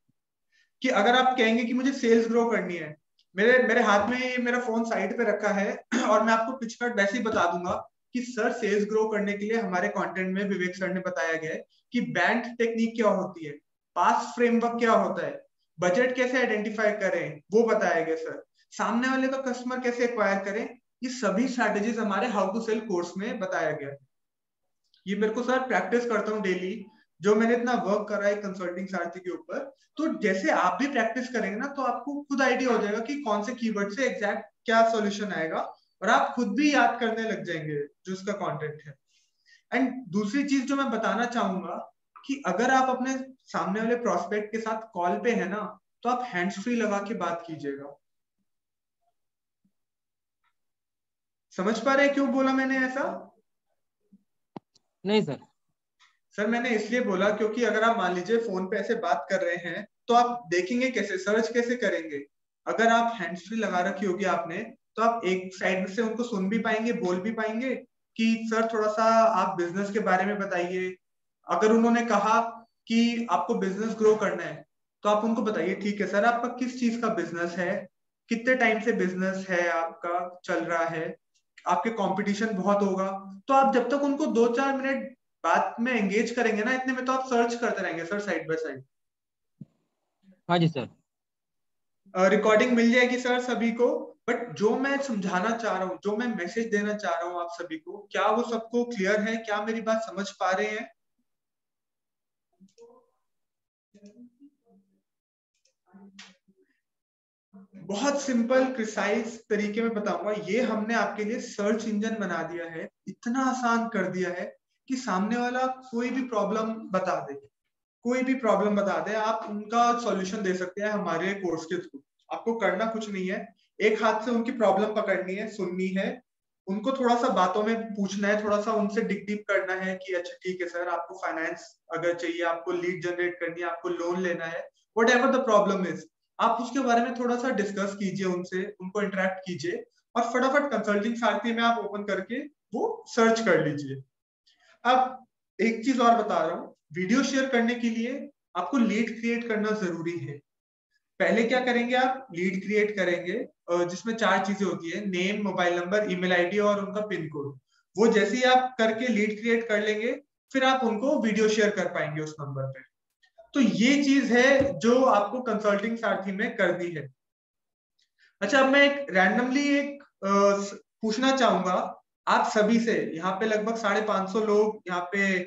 कि अगर आप कहेंगे कि मुझे सेल्स ग्रो करनी है, मेरे मेरे हाथ में मेरा फोन साइड पे रखा है और मैं आपको पिच कार्ड वैसे ही बता दूंगा कि सर सेल्स ग्रो करने के लिए हमारे कंटेंट में विवेक सर ने बताया गया है कि बैंड टेक्निक क्या होती है, पास फ्रेमवर्क क्या होता है, बजट कैसे आइडेंटिफाई करें वो बताया गया सर, सामने वाले का कस्टमर कैसे एक्वायर करें, ये सभी स्ट्रैटेजीज हमारे हाउ टू सेल कोर्स में बताया गया है। ये मेरे को सर प्रैक्टिस करता हूँ डेली, जो मैंने इतना वर्क करा है कंसल्टिंग सारथी के ऊपर। तो जैसे आप भी प्रैक्टिस करेंगे ना, तो आपको खुद आइडिया हो जाएगा कि कौन से कीवर्ड से एग्जैक्ट क्या सॉल्यूशन आएगा, और आप खुद भी याद करने लग जाएंगे जो इसका कंटेंट है। एंड दूसरी चीज जो मैं बताना चाहूंगा कि अगर आप अपने सामने वाले प्रोस्पेक्ट के साथ कॉल पे है ना, तो आप हैंड्स फ्री लगा के बात कीजिएगा। समझ पा रहे हैं क्यों बोला मैंने ऐसा? नहीं सर। सर मैंने इसलिए बोला क्योंकि अगर आप मान लीजिए फोन पे ऐसे बात कर रहे हैं तो आप देखेंगे कैसे, सर्च कैसे करेंगे? अगर आप हैंड्स फ्री लगा रखी होगी आपने, तो आप एक साइड से उनको सुन भी पाएंगे, बोल भी पाएंगे कि सर थोड़ा सा आप बिजनेस के बारे में बताइए। अगर उन्होंने कहा कि आपको बिजनेस ग्रो करना है, तो आप उनको बताइए ठीक है सर आपका किस चीज का बिजनेस है, कितने टाइम से बिजनेस है आपका चल रहा है, आपके कंपटीशन बहुत होगा। तो आप जब तक उनको 2-4 मिनट बात में एंगेज करेंगे ना, इतने में तो आप सर्च करते रहेंगे सर साइड बाय साइड। हाँ जी सर। रिकॉर्डिंग मिल जाएगी सर सभी को। बट जो मैं समझाना चाह रहा हूँ, जो मैं मैसेज देना चाह रहा हूँ आप सभी को, क्या वो सबको क्लियर है? क्या मेरी बात समझ पा रहे हैं? बहुत सिंपल प्रिसाइज तरीके में बताऊंगा। ये हमने आपके लिए सर्च इंजन बना दिया है, इतना आसान कर दिया है कि सामने वाला कोई भी प्रॉब्लम बता दे, कोई भी प्रॉब्लम बता दे, आप उनका सॉल्यूशन दे सकते हैं हमारे कोर्स के थ्रू। आपको करना कुछ नहीं है, एक हाथ से उनकी प्रॉब्लम पकड़नी है, सुननी है, उनको थोड़ा सा बातों में पूछना है, थोड़ा सा उनसे डिग डीप करना है कि अच्छा ठीक है सर आपको फाइनेंस अगर चाहिए, आपको लीड जनरेट करनी है, आपको लोन लेना है, what ever the problem is, आप उसके बारे में थोड़ा सा डिस्कस कीजिए उनसे, उनको इंटरेक्ट कीजिए और फटाफट कंसल्टिंग सारथी में आप ओपन करके वो सर्च कर लीजिए। अब एक चीज और बता रहा हूँ, वीडियो शेयर करने के लिए आपको लीड क्रिएट करना जरूरी है। पहले क्या करेंगे, आप लीड क्रिएट करेंगे जिसमें 4 चीजें होती है, name, mobile number, email ID और उनका पिन कोड। वो जैसे ही आप करके लीड क्रिएट कर लेंगे, फिर आप उनको वीडियो शेयर कर पाएंगे उस नंबर पे। तो ये चीज है जो आपको कंसल्टिंग सारथी में करनी है। अच्छा, अब मैं एक रैंडमली एक पूछना चाहूंगा आप सभी से, यहाँ पे लगभग 550 लोग यहाँ पे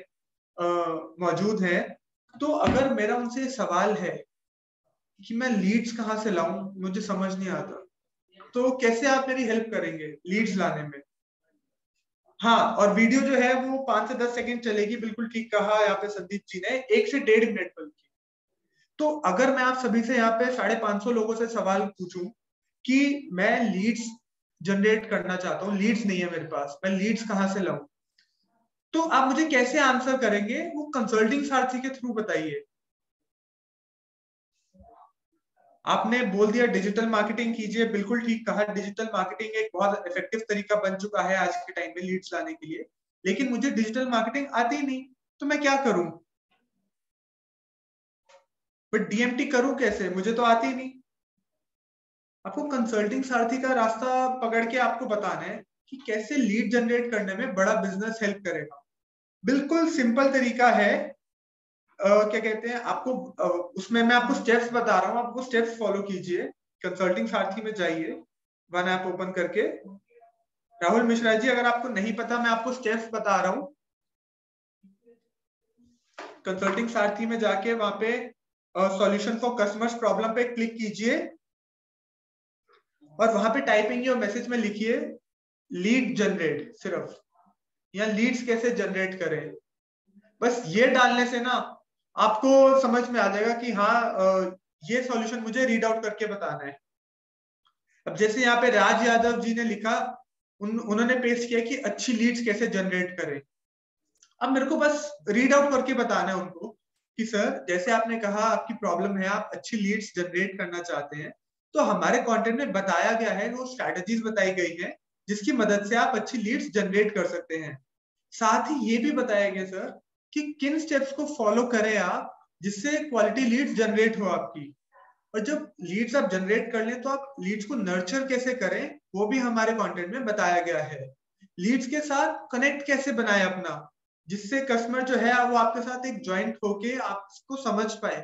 मौजूद हैं। तो अगर मेरा उनसे सवाल है कि मैं लीड्स कहाँ से लाऊं, मुझे समझ नहीं आता, तो कैसे आप मेरी हेल्प करेंगे लीड्स लाने में? हाँ, और वीडियो जो है वो 5 से 10 सेकंड चलेगी, बिल्कुल ठीक कहा यहाँ पे संदीप जी ने, 1 से 1.5 मिनट बल्कि। तो अगर मैं आप सभी से यहाँ पे 550 लोगों से सवाल पूछूं कि मैं लीड्स जनरेट करना चाहता हूँ, लीड्स नहीं है मेरे पास, मैं लीड्स कहाँ से लाऊं, तो आप मुझे कैसे आंसर करेंगे? वो कंसल्टिंग सारथी के थ्रू बताइए। आपने बोल दिया डिजिटल मार्केटिंग कीजिए, बिल्कुल ठीक कहा, डिजिटल मार्केटिंग एक बहुत इफेक्टिव तरीका बन चुका है आज के टाइम में लीड्स लाने के लिए। लेकिन मुझे डिजिटल मार्केटिंग आती ही नहीं, तो मैं क्या करूं? बट डीएमटी करूं कैसे, मुझे तो आती ही नहीं। आपको कंसल्टिंग सारथी का रास्ता पकड़ के आपको बताना है कि कैसे लीड जनरेट करने में बड़ा बिजनेस हेल्प करेगा। बिल्कुल सिंपल तरीका है। क्या कहते हैं आपको, उसमें मैं आपको स्टेप्स बता रहा हूँ, आपको स्टेप्स फॉलो कीजिए। कंसल्टिंग सारथी में जाइए, वन ऐप ओपन करके। राहुल मिश्रा जी, अगर आपको नहीं पता, मैं आपको स्टेप्स बता रहा हूँ। कंसल्टिंग सारथी में जाके वहां पे सॉल्यूशन फॉर कस्टमर्स प्रॉब्लम पे क्लिक कीजिए और वहां पे टाइपिंग योर मैसेज में लिखिए लीड जनरेट सिर्फ, या लीड्स कैसे जनरेट करें। बस ये डालने से ना आपको समझ में आ जाएगा कि हाँ ये सॉल्यूशन मुझे रीड आउट करके बताना है। अब जैसे यहाँ पे राज यादव जी ने लिखा, उन्होंने पेश किया कि अच्छी लीड्स कैसे जनरेट करें। अब मेरे को बस रीड आउट करके बताना है उनको कि सर, जैसे आपने कहा आपकी प्रॉब्लम है, आप अच्छी लीड्स जनरेट करना चाहते हैं, तो हमारे कंटेंट में बताया गया है, वो स्ट्रैटेजीज बताई गई है जिसकी मदद से आप अच्छी लीड्स जनरेट कर सकते हैं। साथ ही ये भी बताया गया सर कि किन स्टेप्स को फॉलो करें आप जिससे क्वालिटी लीड्स जनरेट हो आपकी। और जब लीड्स आप जनरेट कर लें तो आप लीड्स को नर्चर कैसे करें वो भी हमारे कंटेंट में बताया गया है। लीड्स के साथ कनेक्ट कैसे बनाए अपना, जिससे कस्टमर जो है वो आपके साथ एक ज्वाइंट होके आपको समझ पाए।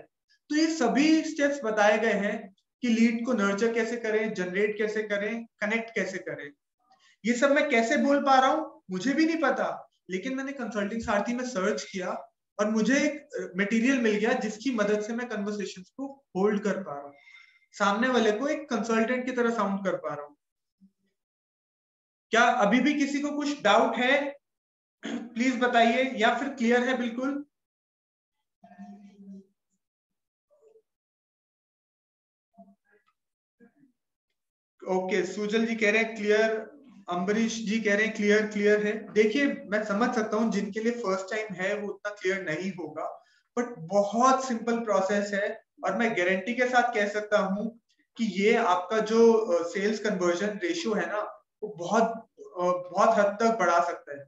तो ये सभी स्टेप्स बताए गए हैं कि लीड को नर्चर कैसे करें, जनरेट कैसे करें, कनेक्ट कैसे करें। ये सब मैं कैसे बोल पा रहा हूँ मुझे भी नहीं पता, लेकिन मैंने कंसल्टिंग सारथी में सर्च किया और मुझे एक मटेरियल मिल गया जिसकी मदद से मैं कन्वर्सेशंस को होल्ड कर पा रहा हूँ, सामने वाले को एक कंसल्टेंट की तरह साउंड कर पा रहा हूँ। क्या अभी भी किसी को कुछ डाउट है? प्लीज बताइए, या फिर क्लियर है बिल्कुल? ओके, सुजल जी कह रहे हैं क्लियर, अम्बरीश जी कह रहे हैं क्लियर, क्लियर है। देखिए, मैं समझ सकता हूँ जिनके लिए फर्स्ट टाइम है वो उतना क्लियर नहीं होगा, बट बहुत सिंपल प्रोसेस है और मैं गारंटी के साथ कह सकता हूँ कि ये आपका जो सेल्स कन्वर्जन रेशियो है ना, वो बहुत हद तक बढ़ा सकता है।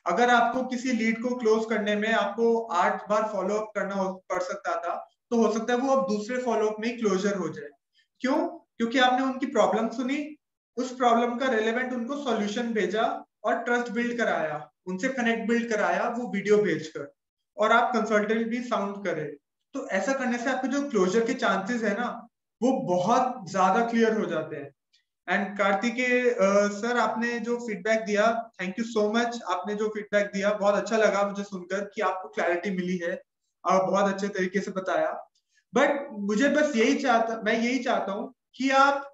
अगर आपको किसी लीड को क्लोज करने में आपको 8 बार फॉलो अप करना पड़ सकता था, तो हो सकता है वो अब दूसरे फॉलो अप में क्लोजर हो जाए। क्यों? क्योंकि आपने उनकी प्रॉब्लम सुनी, उस प्रॉब्लम का रेलेवेंट उनको सॉल्यूशन भेजा और ट्रस्ट बिल्ड कराया, उनसे कनेक्ट बिल्ड कराया वो वीडियो भेजकर, और आप कंसल्टेंट भी साउंड करे। तो ऐसा करने से आपके जो क्लोजर के चांसेस है ना, वो बहुत ज्यादा क्लियर हो जाते हैं। एंड कार्तिकेय सर, आपने जो फीडबैक दिया, थैंक यू सो मच। आपने जो फीडबैक दिया बहुत अच्छा लगा मुझे सुनकर कि आपको क्लैरिटी मिली है और बहुत अच्छे तरीके से बताया। बट मुझे बस मैं यही चाहता हूँ कि आप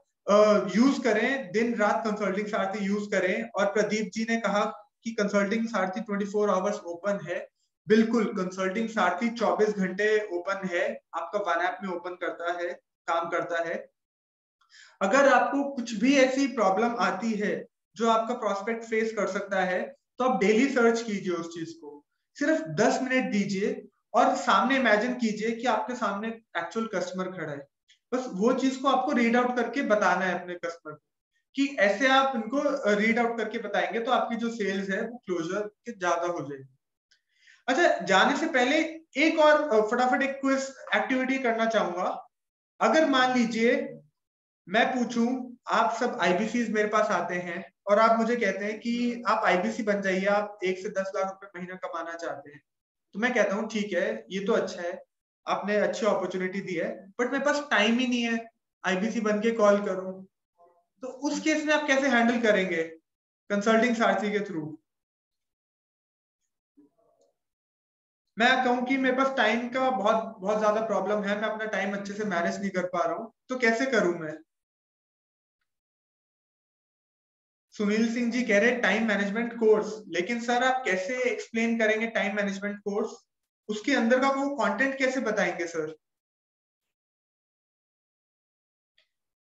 यूज करें, दिन रात कंसल्टिंग सारथी यूज करें। और प्रदीप जी ने कहा कि कंसल्टिंग सारथी 24 आवर्स ओपन है। बिल्कुल, कंसल्टिंग सारथी 24 घंटे ओपन है, आपका वन ऐप में ओपन करता है, काम करता है। अगर आपको कुछ भी ऐसी प्रॉब्लम आती है जो आपका प्रोस्पेक्ट फेस कर सकता है, तो आप डेली सर्च कीजिए उस चीज को, सिर्फ 10 मिनट दीजिए और सामने इमेजिन कीजिए कि आपके सामने एक्चुअल कस्टमर खड़ा है। बस वो चीज को आपको रीड आउट करके बताना है अपने कस्टमर को, कि ऐसे आप इनको रीड आउट करके बताएंगे तो आपकी जो सेल्स है वो क्लोजर के ज्यादा हो जाएगी। अच्छा, जाने से पहले एक और फटाफट एक क्विज एक्टिविटी करना चाहूंगा। अगर मान लीजिए मैं पूछूं, आप सब आईबीसी मेरे पास आते हैं और आप मुझे कहते हैं कि आप आईबीसी बन जाइए, आप 1 से 10 लाख रुपए महीना कमाना चाहते हैं, तो मैं कहता हूँ ठीक है, ये तो अच्छा है, आपने अच्छी अपॉर्चुनिटी दी है, बट मेरे पास टाइम ही नहीं है आईबीसी बन के कॉल करूं, तो उस केस में आप कैसे हैंडल करेंगे कंसल्टिंग सारथी के थ्रू? मैं कहूं कि मेरे पास टाइम का बहुत बहुत ज्यादा प्रॉब्लम है, मैं अपना टाइम अच्छे से मैनेज नहीं कर पा रहा हूं, तो कैसे करूं मैं? सुनील सिंह जी कह रहे टाइम मैनेजमेंट कोर्स, लेकिन सर आप कैसे एक्सप्लेन करेंगे टाइम मैनेजमेंट कोर्स? उसके अंदर का वो कंटेंट कैसे बताएंगे सर?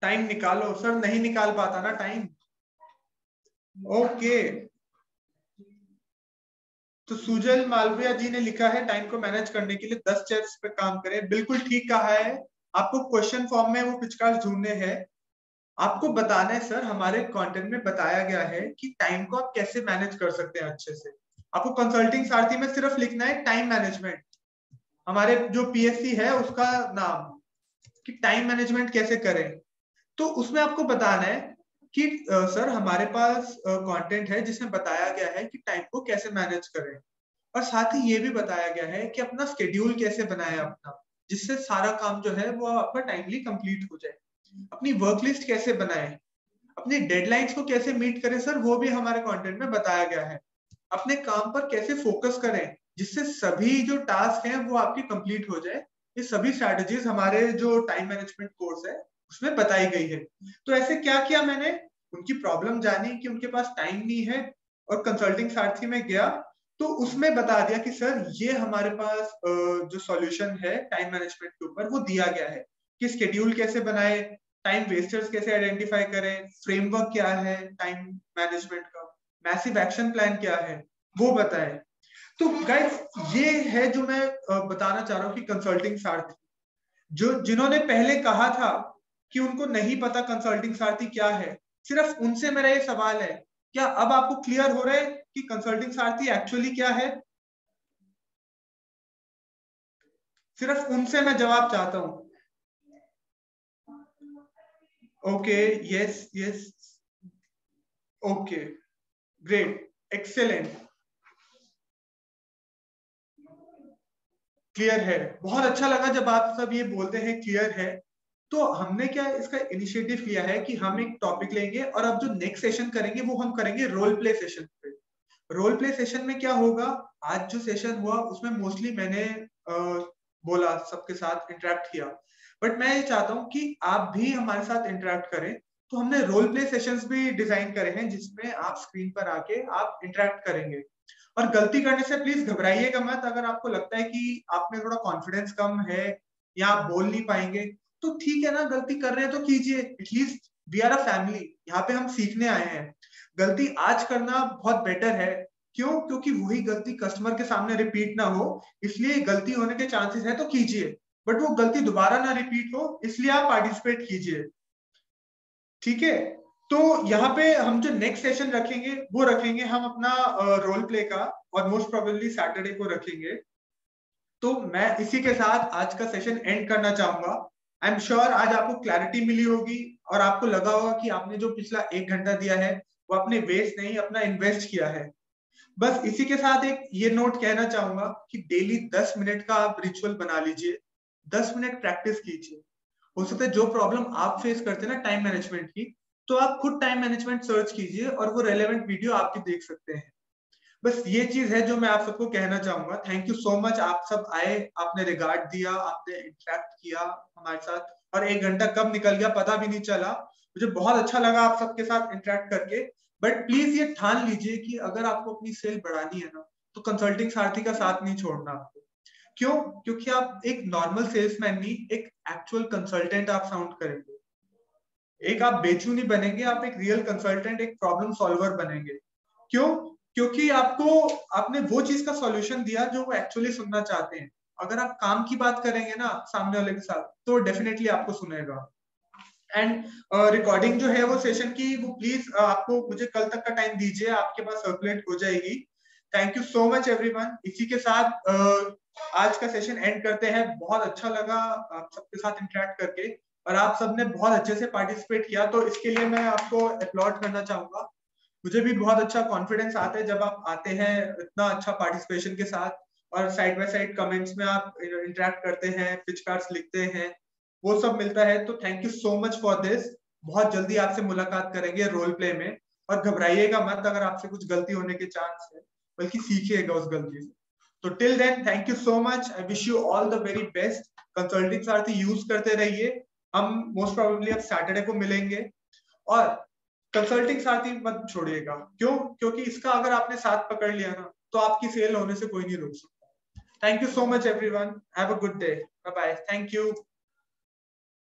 टाइम निकालो सर, नहीं निकाल पाता ना टाइम। ओके, तो सुजल मालविया जी ने लिखा है टाइम को मैनेज करने के लिए 10 स्टेप्स पे काम करें। बिल्कुल ठीक कहा है, आपको क्वेश्चन फॉर्म में वो पिचकाश ढूंढने हैं, आपको बताना है सर हमारे कंटेंट में बताया गया है कि टाइम को आप कैसे मैनेज कर सकते हैं अच्छे से। आपको कंसल्टिंग सारथी में सिर्फ लिखना है टाइम मैनेजमेंट, हमारे जो पीएससी है उसका नाम, कि टाइम मैनेजमेंट कैसे करें। तो उसमें आपको बताना है कि सर हमारे पास कंटेंट है जिसमें बताया गया है कि टाइम को कैसे मैनेज करें, और साथ ही ये भी बताया गया है कि अपना स्केड्यूल कैसे बनाए अपना, जिससे सारा काम जो है वो आपका टाइमली कंप्लीट हो जाए। अपनी वर्क लिस्ट कैसे बनाए, अपनी डेडलाइंस को कैसे मीट करें सर, वो भी हमारे कंटेंट में बताया गया है। अपने काम पर कैसे फोकस करें जिससे सभी जो टास्क हैं वो आपकी कंप्लीट हो जाए, ये सभी स्ट्रेटजीज हमारे जो टाइम मैनेजमेंट कोर्स है उसमें बताई गई है। तो ऐसे क्या किया मैंने, उनकी प्रॉब्लम जानी कि उनके पास टाइम नहीं है, और कंसल्टिंग सारथी में गया तो उसमें बता दिया कि सर ये हमारे पास जो सॉल्यूशन है टाइम मैनेजमेंट के ऊपर वो दिया गया है, कि स्केड्यूल कैसे बनाए, टाइम वेस्टर्स कैसे आइडेंटिफाई करें, फ्रेमवर्क क्या है टाइम मैनेजमेंट का, मैसिव एक्शन प्लान क्या है वो बताए। तो गाइस ये है जो मैं बताना चाह रहा हूँ कि कंसल्टिंग सारथी, जो जिन्होंने पहले कहा था कि उनको नहीं पता कंसल्टिंग सारथी क्या है, सिर्फ उनसे मेरा ये सवाल है, क्या अब आपको क्लियर हो रहा है कि कंसल्टिंग सारथी एक्चुअली क्या है? सिर्फ उनसे मैं जवाब चाहता हूं। Okay, yes yes, okay, great, excellent, clear है। बहुत अच्छा लगा जब आप सब ये बोलते हैं क्लियर है। तो हमने क्या इसका इनिशिएटिव लिया है कि हम एक टॉपिक लेंगे और अब जो नेक्स्ट सेशन करेंगे वो हम करेंगे रोल प्ले सेशन पे। रोल प्ले सेशन में क्या होगा, आज जो सेशन हुआ उसमें मोस्टली मैंने बोला, सबके साथ इंटरेक्ट किया, बट मैं ये चाहता हूँ कि आप भी हमारे साथ इंटरेक्ट करें। तो हमने रोल प्ले सेशंस भी डिजाइन करे हैं जिसमें आप स्क्रीन पर आके आप इंटरेक्ट करेंगे। और गलती करने से प्लीज घबराइएगा मत, अगर आपको लगता है कि आप में थोड़ा कॉन्फिडेंस कम है या आप बोल नहीं पाएंगे तो ठीक है ना, गलती कर रहे हैं तो कीजिए, at least we are a family, यहाँ पे हम सीखने आए हैं। गलती आज करना बहुत बेटर है, क्यों? क्योंकि वही गलती कस्टमर के सामने रिपीट ना हो, इसलिए गलती होने के चांसेस है तो कीजिए, बट वो गलती दोबारा ना रिपीट हो इसलिए आप पार्टिसिपेट कीजिए, ठीक है? तो यहाँ पे हम जो नेक्स्ट सेशन रखेंगे वो रखेंगे हम अपना रोल प्ले का, और मोस्ट प्रोबेबली सैटरडे को रखेंगे। तो मैं इसी के साथ आज का सेशन एंड करना चाहूंगा। आई एम श्योर आज आपको क्लैरिटी मिली होगी और आपको लगा होगा कि आपने जो पिछला 1 घंटा दिया है वो आपने वेस्ट नहीं, अपना इन्वेस्ट किया है। बस इसी के साथ एक ये नोट कहना चाहूंगा कि डेली 10 मिनट का आप रिचुअल बना लीजिए, 10 मिनट प्रैक्टिस कीजिए। हो सकता है जो प्रॉब्लम आप फेस करते हैं ना टाइम मैनेजमेंट की, तो आप खुद टाइम मैनेजमेंट सर्च कीजिए और वो रेलेवेंट वीडियो आपकी देख सकते हैं। बस ये चीज है जो मैं आप सबको कहना चाहूंगा। थैंक यू सो मच, आप सब आए, आपने रिगार्ड दिया, आपने इंटरेक्ट किया हमारे साथ, और 1 घंटा कब निकल गया पता भी नहीं चला। मुझे बहुत अच्छा लगा आप सबके साथ इंटरेक्ट करके। बट प्लीज ये ठान लीजिए कि अगर आपको अपनी सेल बढ़ानी है ना तो कंसल्टिंग सारथी का साथ नहीं छोड़ना आपको। क्यों? क्योंकि आप एक नॉर्मल सेल्समैन नहीं, एक एक्चुअल कंसल्टेंट आप साउंड करेंगे। एक आप बेचू नहीं बनेंगे, आप एक रियल कंसल्टेंट, एक प्रॉब्लम सॉल्वर बनेंगे। क्यों? क्योंकि आपको आपने वो चीज का सॉल्यूशन दिया जो वो एक्चुअली सुनना चाहते हैं। अगर आप काम की बात करेंगे ना सामने वाले के साथ तो डेफिनेटली आपको सुनेगा। एंड रिकॉर्डिंग जो है वो सेशन की वो प्लीज आपको मुझे कल तक का टाइम दीजिए, आपके पास सर्कुलेट हो जाएगी। Thank you so much everyone. इसी के साथ आज का सेशन एंड करते हैं। बहुत अच्छा लगा आप सबके साथ इंटरेक्ट करके और आप सबने बहुत अच्छे से पार्टिसिपेट किया, तो इसके लिए मैं आपको अपलॉड करना चाहूंगा। मुझे भी बहुत अच्छा कॉन्फिडेंस आता है जब आप आते हैं इतना अच्छा पार्टिसिपेशन के साथ और साइड बाय साइड कमेंट्स में आप इंटरेक्ट करते हैं, पिच कार्ड्स लिखते हैं, वो सब मिलता है। तो thank you so much for this. बहुत जल्दी आपसे मुलाकात करेंगे रोल प्ले में, और घबराइएगा मत अगर आपसे कुछ गलती होने के चांस है, बल्कि सीखिएगा उस गलती से। तो till then thank you so much, I wish you all the very best. Consulting Saarthi use करते रहिए। हम मोस्ट प्रोबेबली अब सैटरडे को मिलेंगे, और कंसल्टिंग सारथी मत छोड़िएगा। क्यों? क्योंकि इसका अगर आपने साथ पकड़ लिया ना तो आपकी फेल होने से कोई नहीं रोक सकता। Thank you so much everyone, have a good day, bye bye, thank you.